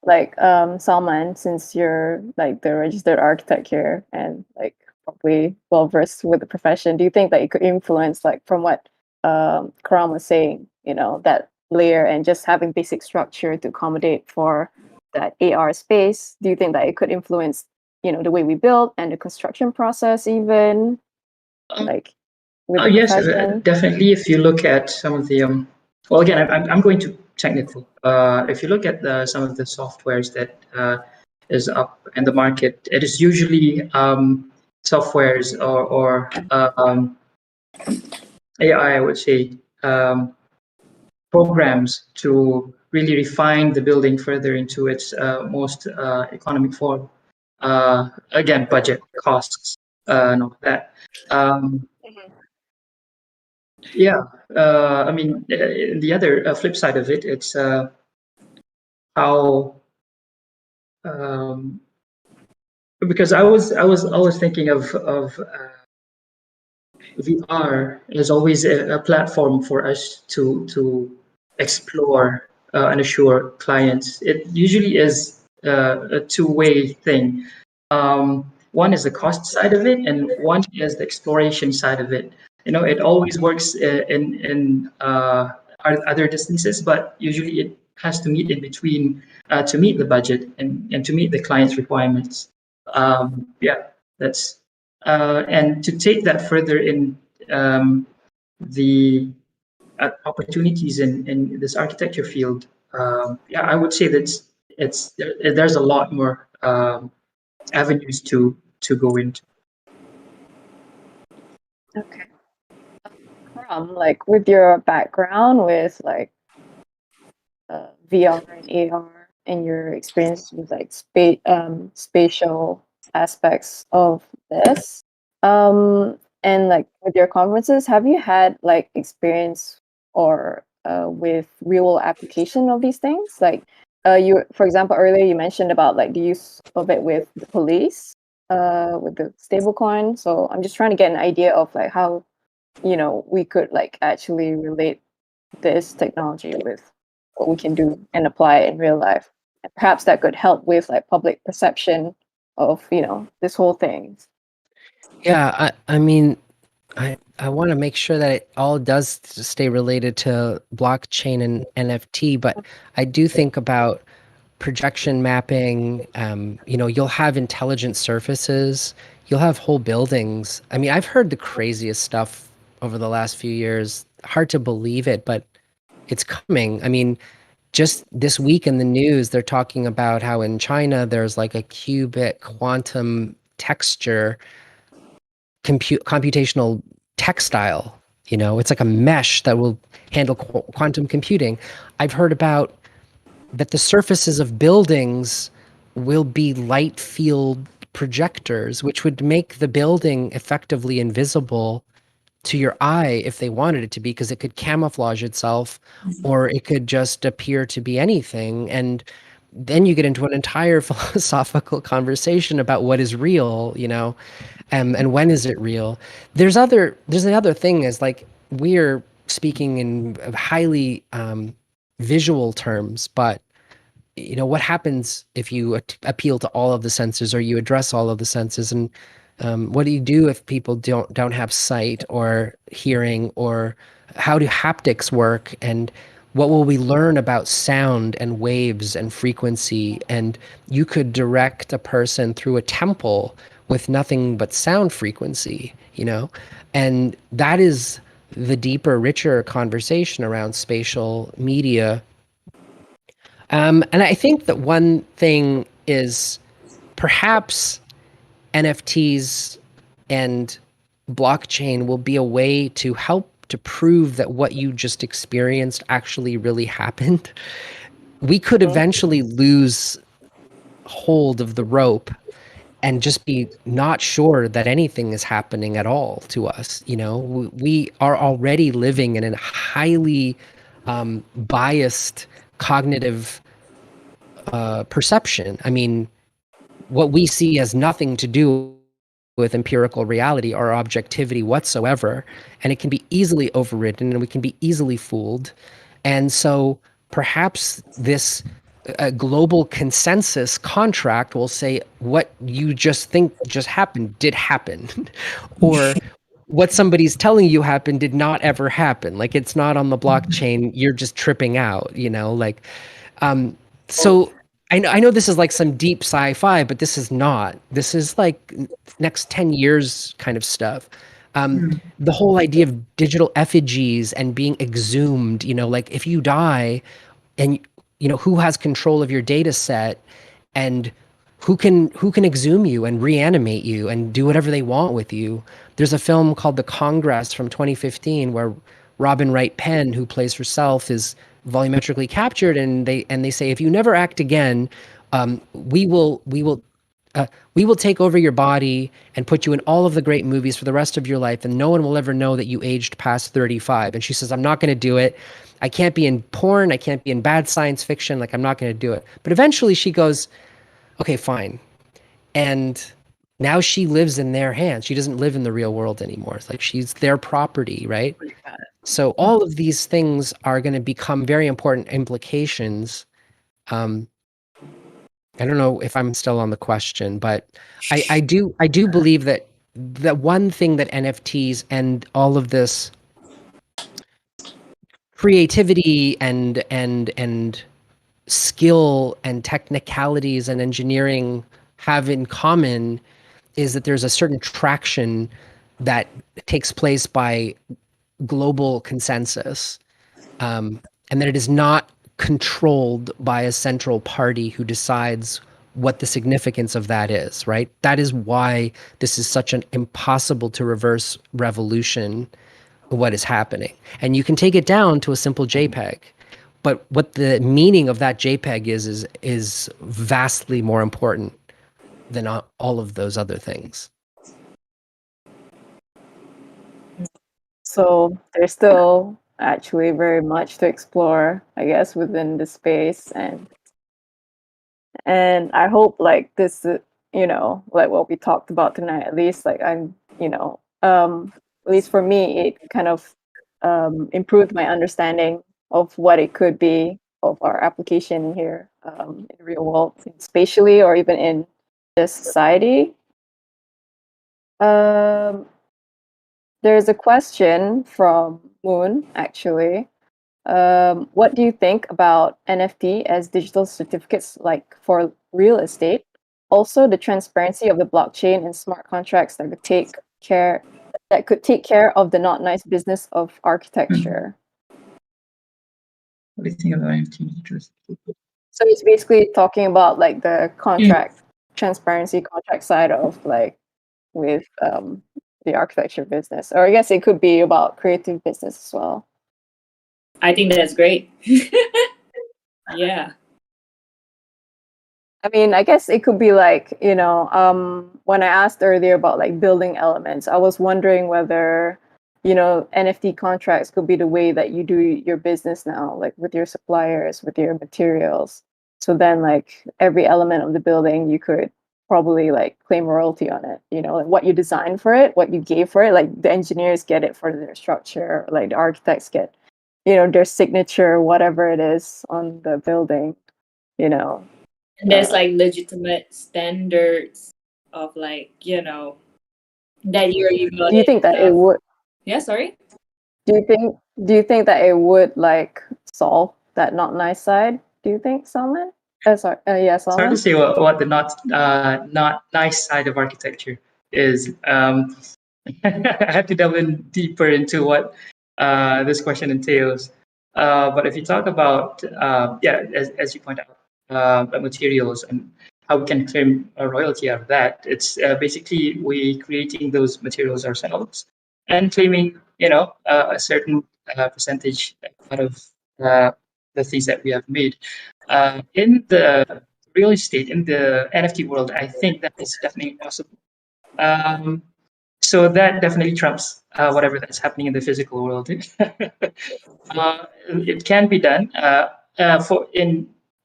like Salman, since you're like the registered architect here and like probably well versed with the profession, do you think that it could influence, like from what Keram was saying, that layer and just having basic structure to accommodate for that AR space? Do you think that it could influence, the way we build and the construction process even, like with Oh the yes, profession? definitely. If you look at some of the well, again, I'm going to technical. If you look at some of the softwares that is up in the market, it is usually softwares or AI, I would say, programs to really refine the building further into its most economic form. Again, budget, costs, and all that. Um, Yeah, I mean, the other flip side of it, it's how um, because I was thinking of VR as always a platform for us to explore and assure clients. It usually is a two-way thing. One is the cost side of it, and one is the exploration side of it. it always works in other distances, but usually it has to meet in between to meet the budget and to meet the client's requirements. Yeah, that's and to take that further in the opportunities in this architecture field. Yeah, I would say that there's a lot more avenues to go into. Okay. Like with your background with like VR and AR and your experience with like spatial aspects of this, and like with your conferences, have you had like experience or with real application of these things? Like, you, for example, earlier you mentioned about like the use of it with the police, with the stablecoin. So I'm just trying to get an idea of like how, we could like actually relate this technology with what we can do and apply it in real life. And perhaps that could help with like public perception of, this whole thing. Yeah, I mean, I want to make sure that it all does stay related to blockchain and NFT, but I do think about projection mapping. You'll have intelligent surfaces, you'll have whole buildings. I mean, I've heard the craziest stuff over the last few years. Hard to believe it, but it's coming. I mean, just this week in the news, they're talking about how in China there's like a qubit quantum texture computational textile. It's like a mesh that will handle quantum computing. I've heard about that the surfaces of buildings will be light field projectors, which would make the building effectively invisible to your eye if they wanted it to be, because it could camouflage itself, or it could just appear to be anything. And then you get into an entire philosophical conversation about what is real, and when is it real. There's the other thing is like we're speaking in highly visual terms, but what happens if you appeal to all of the senses, or you address all of the senses, and what do you do if people don't have sight or hearing, or how do haptics work, and what will we learn about sound and waves and frequency? And you could direct a person through a temple with nothing but sound frequency, and that is the deeper, richer conversation around spatial media. And I think that one thing is perhaps NFTs and blockchain will be a way to help to prove that what you just experienced actually really happened. We could eventually lose hold of the rope and just be not sure that anything is happening at all to us. We are already living in a highly biased cognitive perception. I mean, what we see has nothing to do with empirical reality or objectivity whatsoever, and it can be easily overridden, and we can be easily fooled. And so perhaps this global consensus contract will say what you just think just happened did happen, or what somebody's telling you happened did not ever happen. Like, it's not on the blockchain, you're just tripping out, like so I know this is like some deep sci-fi, but this is not. This is like next 10 years kind of stuff. The whole idea of digital effigies and being exhumed, like if you die, and who has control of your data set, and who can exhume you and reanimate you and do whatever they want with you. There's a film called The Congress from 2015 where Robin Wright Penn, who plays herself, is volumetrically captured, and they say, if you never act again, we will take over your body and put you in all of the great movies for the rest of your life, and no one will ever know that you aged past 35. And she says, I'm not going to do it. I can't be in porn. I can't be in bad science fiction. Like, I'm not going to do it. But eventually she goes, okay, fine. And now she lives in their hands. She doesn't live in the real world anymore. It's like she's their property, right? So all of these things are going to become very important implications. I don't know if I'm still on the question, but I do believe that the one thing that NFTs and all of this creativity and skill and technicalities and engineering have in common is that there's a certain traction that takes place by global consensus, and that it is not controlled by a central party who decides what the significance of that is, right? That is why this is such an impossible to reverse revolution of what is happening. And you can take it down to a simple JPEG, but what the meaning of that JPEG is vastly more important than all of those other things. So there's still actually very much to explore, I guess, within the space, and I hope like this, like what we talked about tonight, at least like at least for me, it kind of improved my understanding of what it could be of our application here in the real world, spatially, or even in this society. There's a question from Moon, actually. What do you think about NFT as digital certificates, like for real estate? Also, the transparency of the blockchain and smart contracts that could take care of the not nice business of architecture. What do you think about NFT? So it's basically talking about like the contract transparency contract side of like with the architecture business, or I guess it could be about creative business as well. I think that's great. Yeah. I mean, I guess it could be like, when I asked earlier about like building elements, I was wondering whether, NFT contracts could be the way that you do your business now, like with your suppliers, with your materials. So then like every element of the building, you could probably like claim royalty on it, like what you designed for it, what you gave for it, like the engineers get it for their structure, like the architects get, their signature, whatever it is on the building, And there's like legitimate standards of like, that you're Do you think that it would? Yeah, sorry. Do you think that it would like solve that not nice side? Do you think, Salman? Sorry, yeah, It's hard Salman. to say what the not nice side of architecture is. I have to delve in deeper into what this question entails. But if you talk about as you point out, materials and how we can claim a royalty out of that, it's basically we creating those materials ourselves and claiming a certain percentage out of the things that we have made. In the real estate, in the NFT world, I think that is definitely possible. So that definitely trumps whatever that's happening in the physical world. It can be done.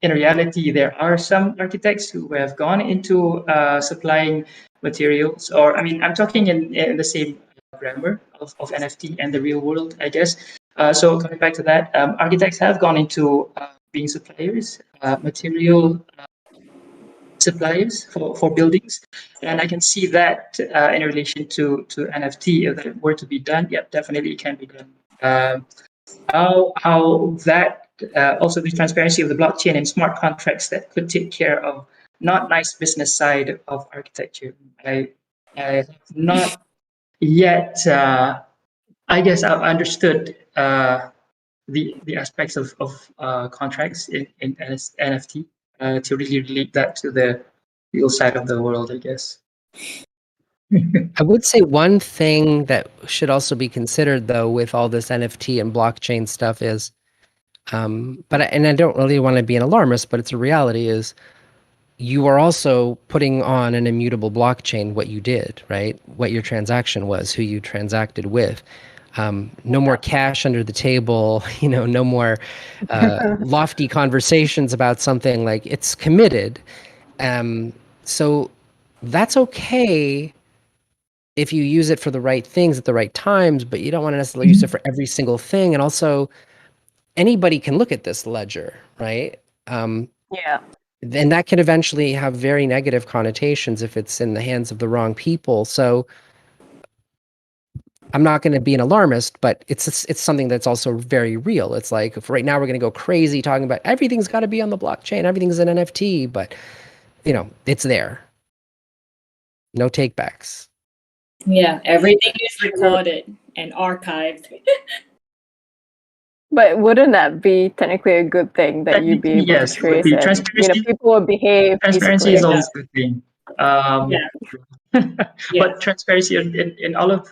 In reality, there are some architects who have gone into supplying materials, or I mean, I'm talking in the same grammar of NFT and the real world, I guess. So coming back to that, architects have gone into being suppliers, material suppliers for buildings, and I can see that in relation to NFT, if that were to be done, yeah, definitely it can be done. How that also the transparency of the blockchain and smart contracts that could take care of not nice business side of architecture. I have not yet. I guess I've understood the aspects of contracts in NFT to really relate that to the real side of the world, I guess. I would say one thing that should also be considered, though, with all this NFT and blockchain stuff is, and I don't really want to be an alarmist, but it's a reality, is you are also putting on an immutable blockchain what you did, right? What your transaction was, who you transacted with. No more cash under the table, no more lofty conversations about something. Like, it's committed. So that's okay if you use it for the right things at the right times, but you don't want to necessarily use it for every single thing. And also, anybody can look at this ledger, right? Yeah. And that can eventually have very negative connotations if it's in the hands of the wrong people. So I'm not going to be an alarmist, but it's something that's also very real. It's like if right now we're going to go crazy talking about everything's got to be on the blockchain, everything's an NFT, but it's there. No takebacks. Yeah, everything is recorded and archived. But wouldn't that be technically a good thing that you'd be Technically, able to yes, it would trace be. and Transparency. people would behave Transparency peacefully? is always a good thing. Yeah. Yeah. But transparency in all of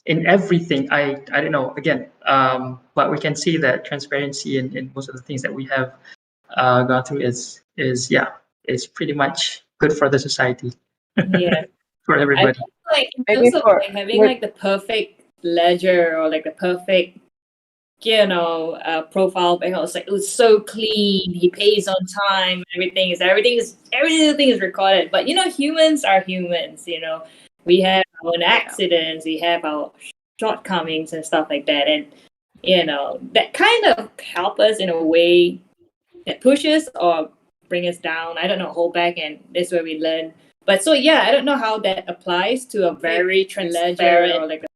in everything, I don't know. Again, but we can see that transparency in most of the things that we have gone through is pretty much good for the society. Yeah. For I everybody. think like in Maybe terms of for- like having like the perfect ledger or like the perfect profile back, it's like it was so clean, he pays on time, everything is recorded. But humans are humans, we have our own accidents, we have our shortcomings and stuff like that, and that kind of help us in a way that pushes or bring us down, I don't know, hold back, and that's where we learn. But so I don't know how that applies to a very transparent or like a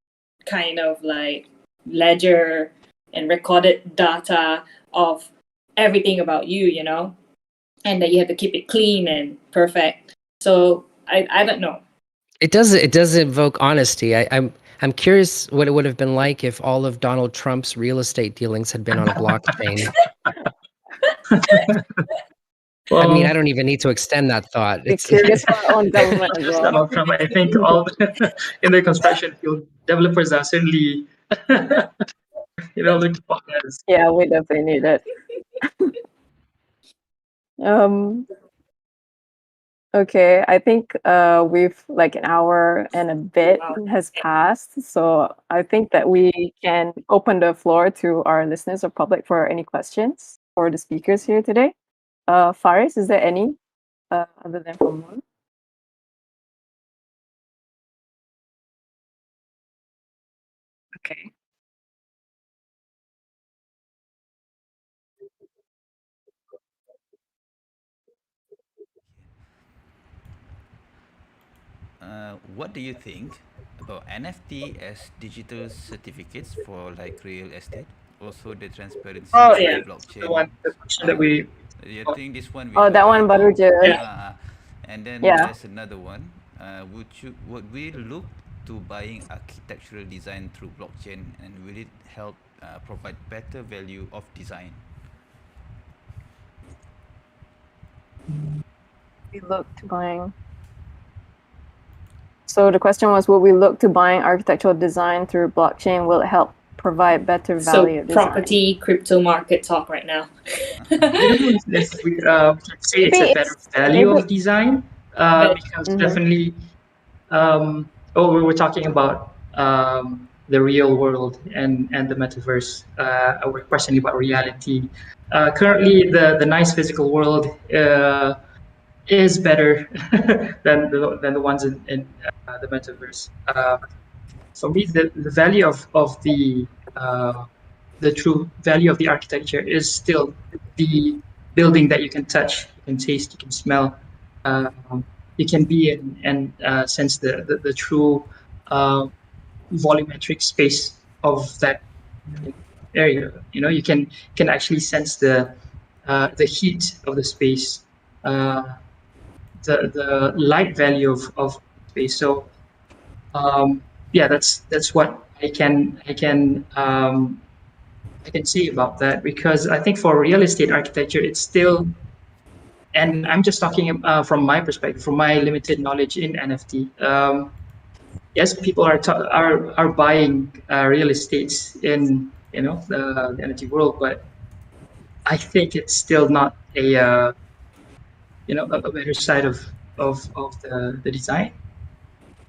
kind of like ledger and recorded data of everything about you, and that you have to keep it clean and perfect. So I don't know. It does evoke honesty. I'm curious what it would have been like if all of Donald Trump's real estate dealings had been on a blockchain. Well, I mean, I don't even need to extend that thought. Be curious for our own government as well. Donald Trump, I think all in the construction field, developers are certainly looking for this. Yeah, we definitely need it. Okay, I think we've like an hour and a bit has passed, so I think that we can open the floor to our listeners or public for any questions for the speakers here today. Faris, is there any other than from one? Okay. What do you think about NFT as digital certificates for like real estate? Also the transparency Oh, of yeah. the blockchain. The question that we. I think this one. Oh, that one baru je. And then Yeah. there's another one. Would we look to buying architectural design through blockchain, and will it help provide better value of design? We look to buying. So the question was, will we look to buying architectural design through blockchain? Will it help provide better So value of design? property, crypto market talk right now. I don't know if we can say it's a better value of design because definitely. We were talking about the real world and the metaverse. We're questioning about reality. Currently, the nice physical world is better than the ones in the metaverse. For me, the value of the true value of the architecture is still the building that you can touch, you can taste, you can smell. You can be and sense the true volumetric space of that area. You can actually sense the heat of the space, the light value of space. So that's what I can say about that, because I think for real estate architecture, it's still, and I'm just talking from my perspective, from my limited knowledge in NFT. Yes, people are buying real estates in the NFT world, but I think it's still not a better side of the design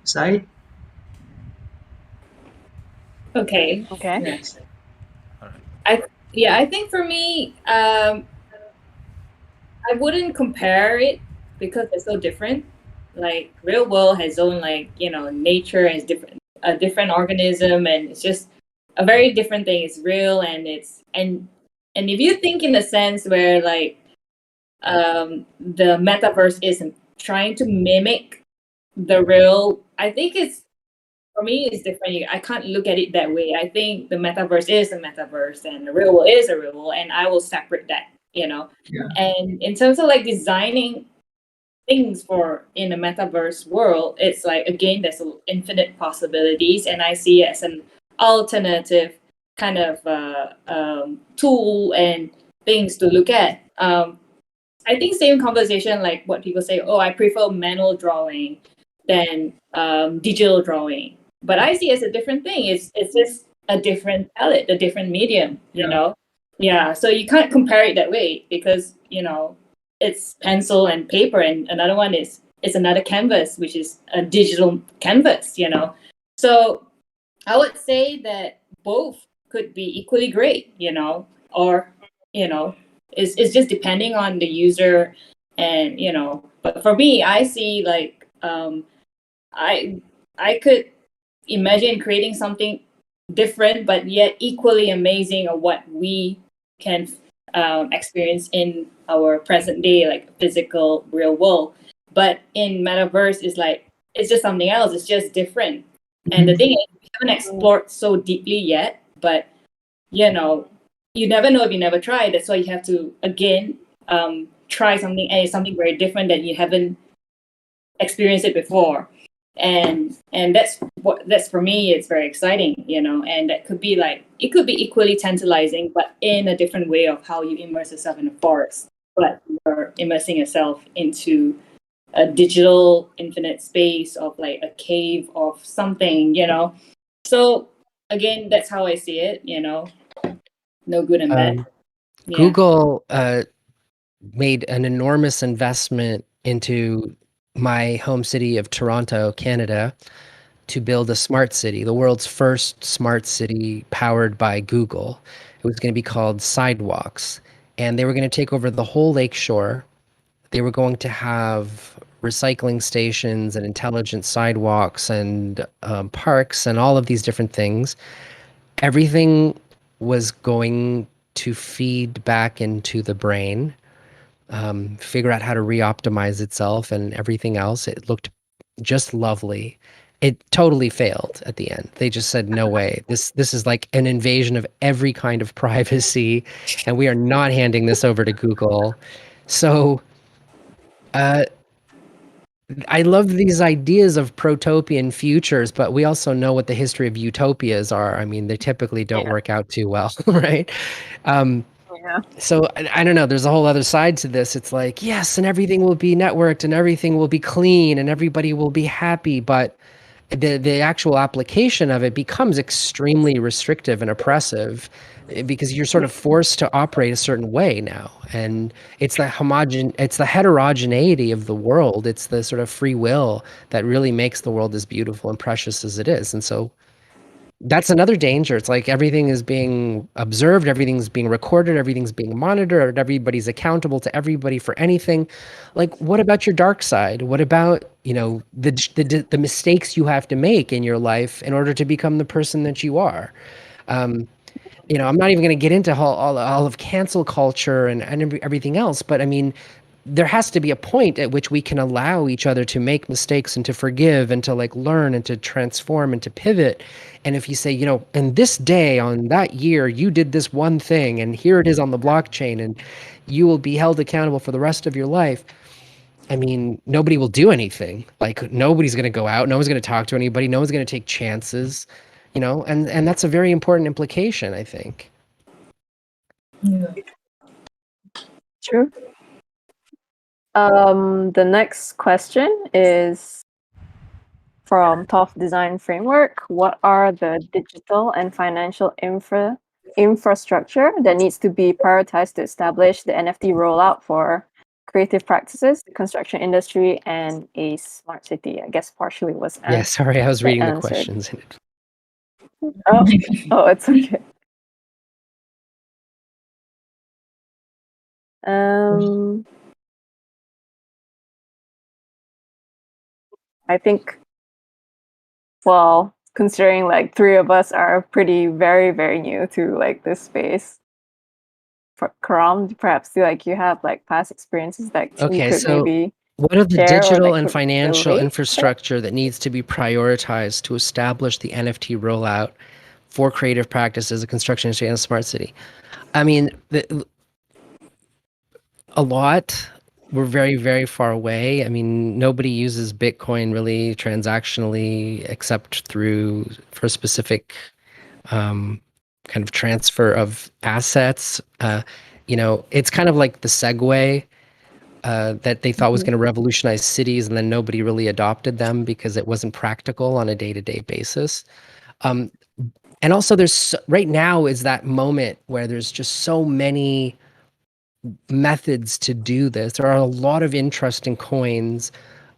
side. Okay. Okay. Yes. All right. I think for me, I wouldn't compare it because they're so different. Like real world has own nature is different, a different organism, and it's just a very different thing. It's real, and and if you think in the sense where the metaverse is trying to mimic the real, I think it's for me, it's different. I can't look at it that way. I think the metaverse is a metaverse and the real world is a real world, and I will separate that, Yeah. And in terms of like designing things for in a metaverse world, it's like, again, there's infinite possibilities, and I see it as an alternative kind of tool and things to look at. I think same conversation like what people say, oh, I prefer manual drawing than digital drawing. But I see it as a different thing. It's just a different palette, a different medium, you know? Yeah, so you can't compare it that way because, it's pencil and paper, and another one is another canvas, which is a digital canvas, So I would say that both could be equally great, or, it's just depending on the user and, but for me, I see like, I could imagine creating something different, but yet equally amazing of what we can experience in our present day, like physical real world. But in metaverse, it's just something else. It's just different. And the thing is, we haven't explored so deeply yet. But you never know if you never try. That's why you have to again try something, and it's something very different that you haven't experienced it before. And that's for me, it's very exciting, and that could be it could be equally tantalizing, but in a different way of how you immerse yourself in a forest, but you're immersing yourself into a digital infinite space of like a cave of something, so again, that's how I see it, no good and bad. Google made an enormous investment into my home city of Toronto, Canada, to build a smart city, the world's first smart city powered by Google. It was going to be called Sidewalks, and they were going to take over the whole lakeshore. They were going to have recycling stations and intelligent sidewalks and parks and all of these different things. Everything was going to feed back into the brain, figure out how to re-optimize itself and everything else. It looked just lovely. It totally failed at the end. They just said, no way. This is like an invasion of every kind of privacy, and we are not handing this over to Google. So I love these ideas of protopian futures, but we also know what the history of utopias are. I mean, they typically don't work out too well, right? So I don't know, there's a whole other side to this. It's like, yes, and everything will be networked and everything will be clean and everybody will be happy, but the actual application of it becomes extremely restrictive and oppressive because you're sort of forced to operate a certain way now. And it's the heterogeneity of the world. It's the sort of free will that really makes the world as beautiful and precious as it is. And so that's another danger. It's like everything is being observed, everything's being recorded, everything's being monitored, everybody's accountable to everybody for anything. Like, what about your dark side? What about, the mistakes you have to make in your life in order to become the person that you are? I'm not even going to get into all of cancel culture and everything else, but I mean, there has to be a point at which we can allow each other to make mistakes and to forgive and to learn and to transform and to pivot. And if you say, in this day on that year, you did this one thing and here it is on the blockchain and you will be held accountable for the rest of your life. I mean, nobody will do anything. Like, nobody's going to go out. No one's going to talk to anybody. No one's going to take chances, and that's a very important implication, I think. True. The next question is from Top Design Framework. What are the digital and financial infrastructure that needs to be prioritized to establish the NFT rollout for creative practices, the construction industry, and a smart city? I guess partially was answered. Yeah, sorry, I was reading the questions. Oh, it's okay. I think, well, considering three of us are very, very new to this space. For Keram, perhaps you have past experiences that you could maybe What are the share or digital like and financial relate? infrastructure that needs to be prioritized to establish the NFT rollout for creative practices, the construction industry, and a smart city? I mean, a lot. We're very, very far away. I mean, nobody uses Bitcoin really transactionally except for a specific kind of transfer of assets. It's kind of like the Segway that they thought was going to revolutionize cities, and then nobody really adopted them because it wasn't practical on a day-to-day basis. And also, right now is that moment where there's just so many methods to do this. There are a lot of interesting coins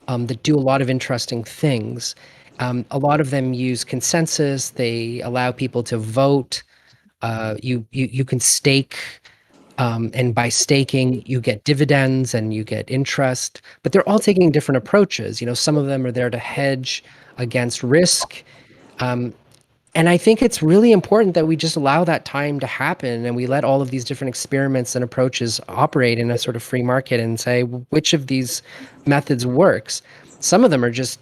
that do a lot of interesting things. A lot of them use consensus. They allow people to vote. You can stake, and by staking, you get dividends and you get interest. But they're all taking different approaches. Some of them are there to hedge against risk. And I think it's really important that we just allow that time to happen and we let all of these different experiments and approaches operate in a sort of free market and say which of these methods works. Some of them are just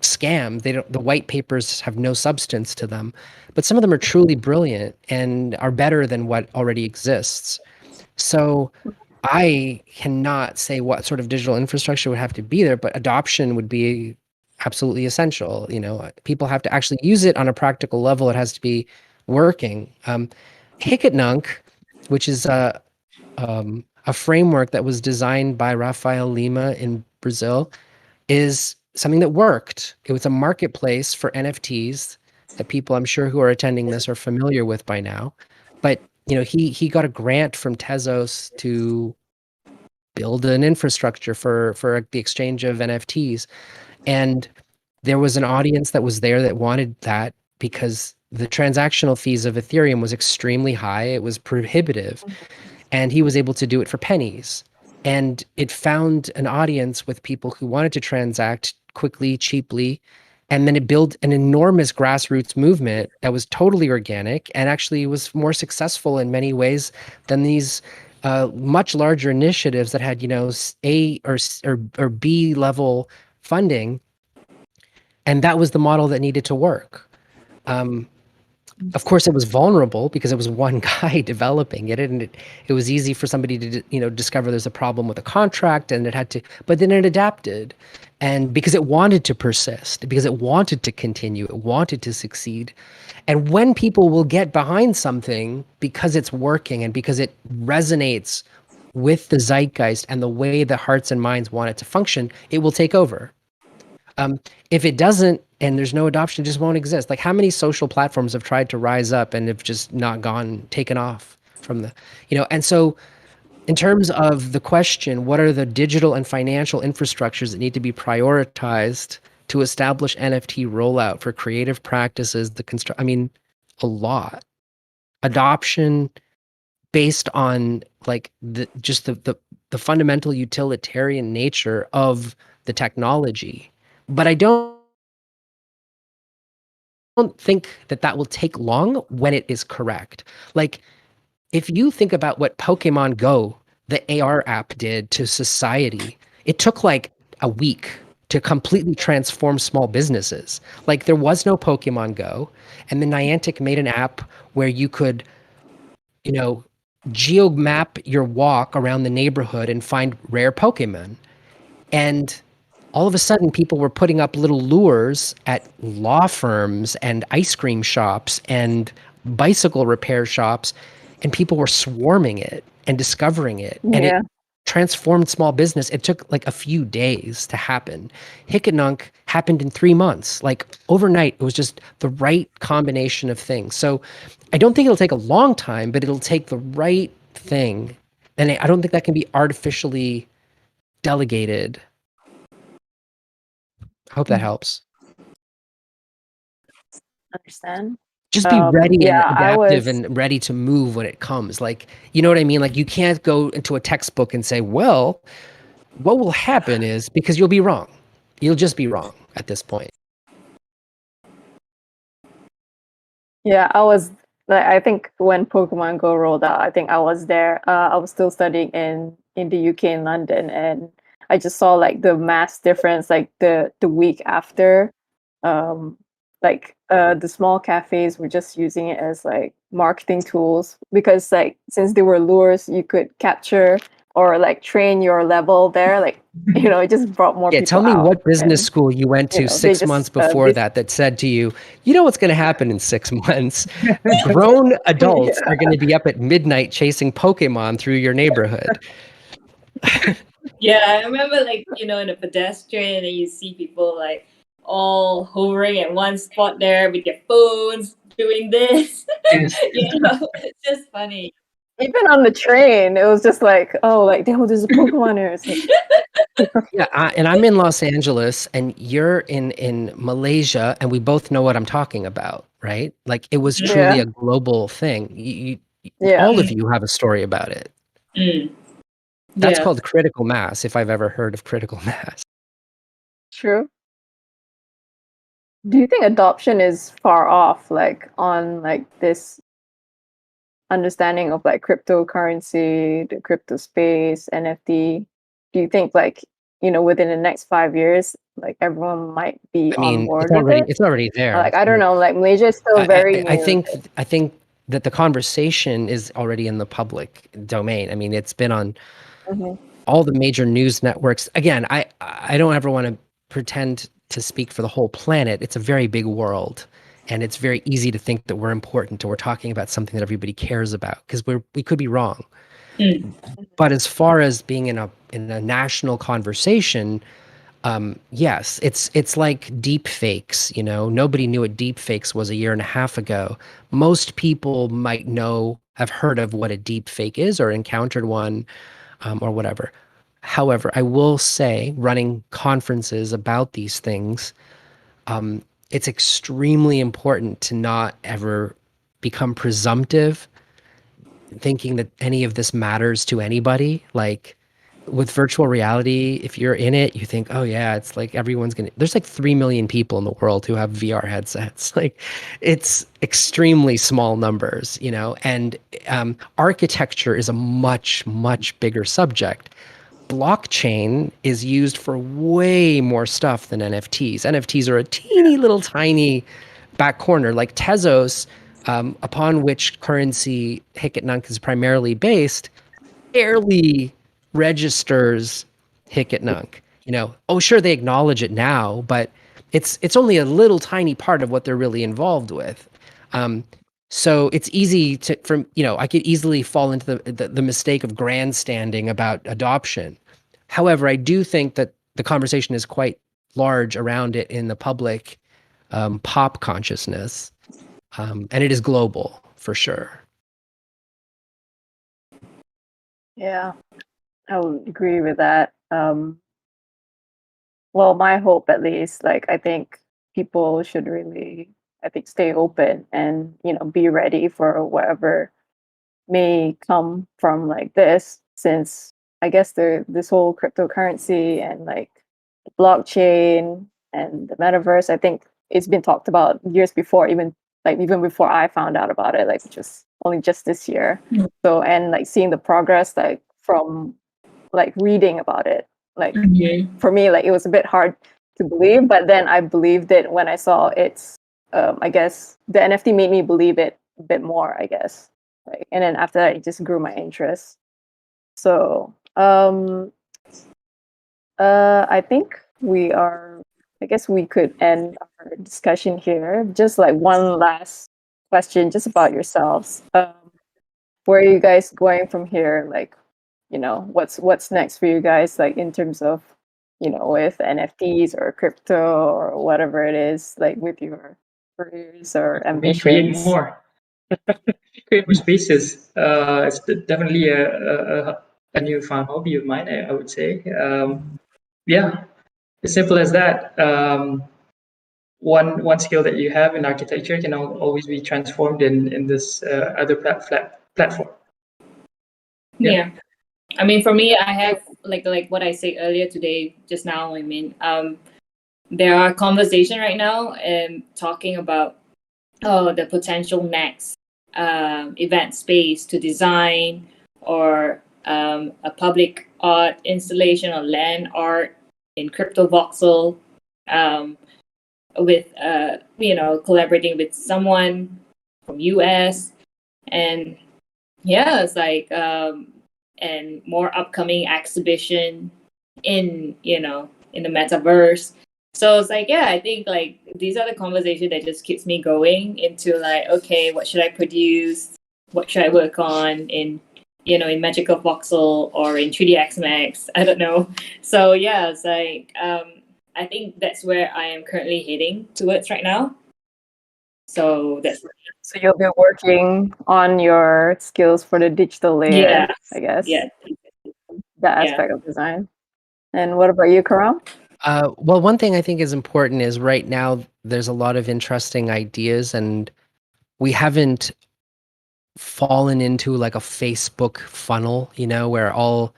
scam. The white papers have no substance to them, but some of them are truly brilliant and are better than what already exists. So I cannot say what sort of digital infrastructure would have to be there, but adoption would be absolutely essential. People have to actually use it on a practical level. It has to be working. Hikitnunk, which is a framework that was designed by Rafael Lima in Brazil, is something that worked. It was a marketplace for NFTs that people, I'm sure, who are attending this are familiar with by now. But he got a grant from Tezos to build an infrastructure for the exchange of NFTs. And there was an audience that was there that wanted that because the transactional fees of Ethereum was extremely high. It was prohibitive. And he was able to do it for pennies. And it found an audience with people who wanted to transact quickly, cheaply. And then it built an enormous grassroots movement that was totally organic and actually was more successful in many ways than these much larger initiatives that had, A or B level funding. And that was the model that needed to work. Of course, it was vulnerable because it was one guy developing it, and it was easy for somebody to discover there's a problem with a contract, and but then it adapted, and because it wanted to persist, because it wanted to continue, it wanted to succeed. And when people will get behind something because it's working and because it resonates with the zeitgeist and the way the hearts and minds want it to function, it will take over. If it doesn't and there's no adoption, it just won't exist. Like, how many social platforms have tried to rise up and have just not taken off from and so in terms of the question, what are the digital and financial infrastructures that need to be prioritized to establish NFT rollout for creative practices, a lot. Adoption based on like the fundamental utilitarian nature of the technology. But I don't think that will take long when it is correct. Like, if you think about what Pokemon Go, the AR app, did to society, it took like a week to completely transform small businesses. Like, there was no Pokemon Go, and then Niantic made an app where you could, geo-map your walk around the neighborhood and find rare Pokemon. And all of a sudden, people were putting up little lures at law firms and ice cream shops and bicycle repair shops, and people were swarming it and discovering it. And it transformed small business. It took like a few days to happen. Hikitnunk happened in 3 months. Like, overnight, it was just the right combination of things. So I don't think it'll take a long time, but it'll take the right thing. And I don't think that can be artificially delegated. I hope that helps. Understand. Just be ready and I adaptive was and ready to move when it comes. Like, you know what I mean? Like, you can't go into a textbook and say, well, what will happen is, because you'll be wrong. You'll just be wrong at this point. Yeah, I think when Pokemon Go rolled out, I think I was there. I was still studying in the UK in London, and I just saw like the mass difference, like the week after, the small cafes were just using it as like marketing tools because like since they were lures, you could capture or like train your level there. Like it just brought more Yeah, people tell me out. what business And school you went to they 6 months just before that said to you, you know what's going to happen in 6 months? Grown adults are going to be up at midnight chasing Pokemon through your neighborhood. Yeah, I remember like, in a pedestrian and you see people like all hovering at one spot there with their phones doing this. Yes. It's just funny. even on the train, it was just like, oh, like damn, there's a Pokemon here. It's like, Yeah, and I'm in Los Angeles and you're in Malaysia, and we both know what I'm talking about, right? Like it was truly yeah, a global thing. yeah, All of you have a story about it. Mm. That's Yeah. called critical mass, if I've ever heard of critical mass. true. Do you think adoption is far off, like on like this understanding of like cryptocurrency, the crypto space, NFT? Do you think like within the next 5 years, like everyone might be I on mean, board with it? it's already Or, there. like I don't know, like Malaysia is still very I new. think that the conversation is already in the public domain. I mean, it's been on Mhm. all the major news networks. Again, I don't ever want to pretend to speak for the whole planet. It's a very big world, and it's very easy to think that we're important or we're talking about something that everybody cares about because we could be wrong. Mm. But as far as being in a national conversation, yes, it's like deep fakes. Nobody knew what deep fakes was a year and a half ago. Most people might have heard of what a deep fake is or encountered one, or whatever. However, I will say, running conferences about these things, it's extremely important to not ever become presumptive, thinking that any of this matters to anybody. Like with virtual reality, if you're in it, you think, oh yeah, it's like there's like 3 million people in the world who have VR headsets. Like it's extremely small numbers, and architecture is a much, much bigger subject. Blockchain is used for way more stuff than NFTs. NFTs are a teeny little tiny back corner, like Tezos, upon which currency Hikit is primarily based, barely registers Hikit. Oh sure, they acknowledge it now, but it's only a little tiny part of what they're really involved with. So it's easy I could easily fall into the mistake of grandstanding about adoption. However, I do think that the conversation is quite large around it in the public pop consciousness, and it is global for sure. Yeah, I would agree with that. Well, my hope at least, like I think people should really, I think, stay open and be ready for whatever may come from like this, since I guess this whole cryptocurrency and like blockchain and the metaverse, I think it's been talked about years before, even before I found out about it, like just only just this year. Mm. So, and like seeing the progress like from like reading about it, like Mhm. for me, like it was a bit hard to believe, but then I believed it when I saw its I guess the NFT made me believe it a bit more, I guess. Like, and then after that it just grew my interest. So I think I guess we could end our discussion here. Just like one last question, just about yourselves. Where are you guys going from here? Like, what's next for you guys? Like in terms of, with NFTs or crypto or whatever it is, like with your careers or We create ambitions. more. Create more spaces. It's definitely a newfound hobby of mine, I would say. Yeah, as simple as that. One skill that you have in architecture can always be transformed in this other platform. Yeah. I mean, for me, I have like what I said earlier today, just now. I mean, there are conversation right now talking about the potential next event space to design or a public art installation or land art in crypto voxel, with collaborating with someone from US, and yeah, it's like and more upcoming exhibition in in the metaverse. So it's like, yeah, I think like these are the conversations that just keeps me going into like, okay, what should I produce? What should I work on in in Magical Voxel or in 3D Max? I don't know. So yeah, it's like I think that's where I am currently heading towards right now. So that's So you'll be working on your skills for the digital layer, yeah, I guess. yeah, That aspect of design. And what about you, Keram? Well, one thing I think is important is right now there's a lot of interesting ideas, and we haven't fallen into like a Facebook funnel, where all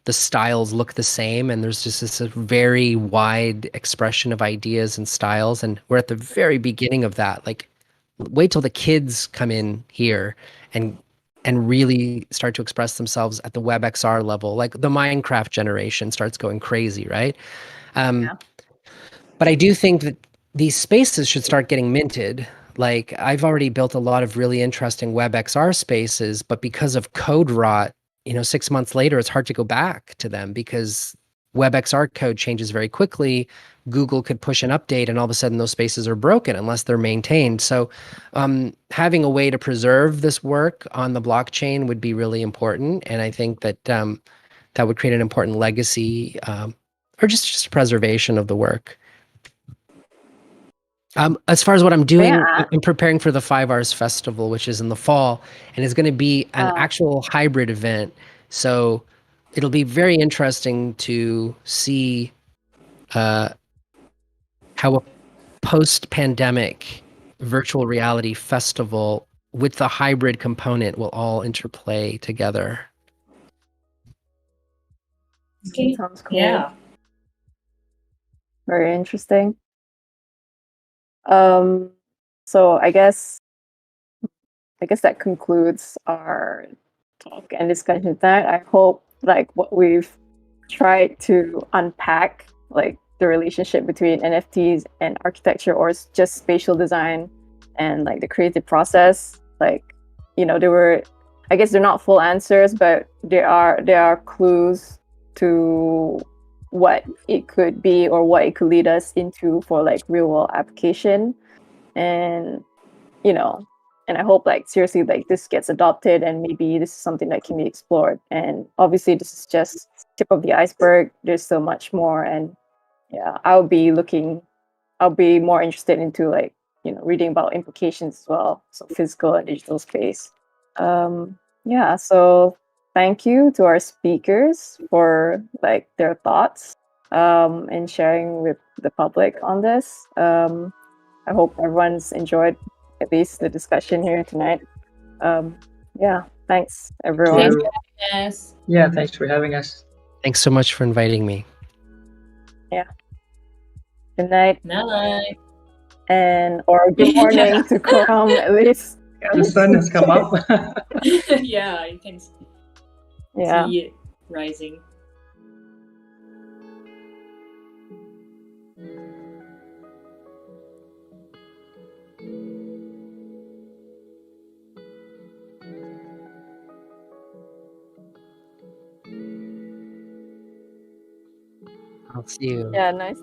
the styles look the same and there's just this very wide expression of ideas and styles. And we're at the very beginning of that. Like, wait till the kids come in here and really start to express themselves at the WebXR level. Like the Minecraft generation starts going crazy, right? Yeah. But I do think that these spaces should start getting minted. Like, I've already built a lot of really interesting WebXR spaces, but because of code rot, 6 months later, it's hard to go back to them because WebXR code changes very quickly. Google could push an update and all of a sudden those spaces are broken unless they're maintained. So having a way to preserve this work on the blockchain would be really important. And I think that that would create an important legacy, or just preservation of the work. As far as what I'm doing, Yeah. I'm preparing for the 5 Hours Festival, which is in the fall, and it's going to be an actual hybrid event. So it'll be very interesting to see how a post-pandemic virtual reality festival with the hybrid component will all interplay together. okay. Sounds cool. Yeah. Very interesting. So I guess that concludes our talk and discussion tonight. I hope like what we've tried to unpack, like the relationship between NFTs and architecture, or just spatial design and like the creative process. Like, I guess they're not full answers, but there are clues to what it could be or what it could lead us into for like real world application. And and I hope like seriously like this gets adopted and maybe this is something that can be explored. And obviously this is just tip of the iceberg. There's so much more, and yeah, I'll be more interested into like reading about implications as well, so physical and digital space. Yeah, so thank you to our speakers for like their thoughts and sharing with the public on this. I hope everyone's enjoyed at least the discussion here tonight. Yeah, thanks everyone. Thanks for having us. Yeah, thanks for having us. Thanks so much for inviting me. Good night, Night. or good morning to Keram at least. The sun has come up. Yeah, you can Yeah. see it rising. I'll see you. Yeah, nice.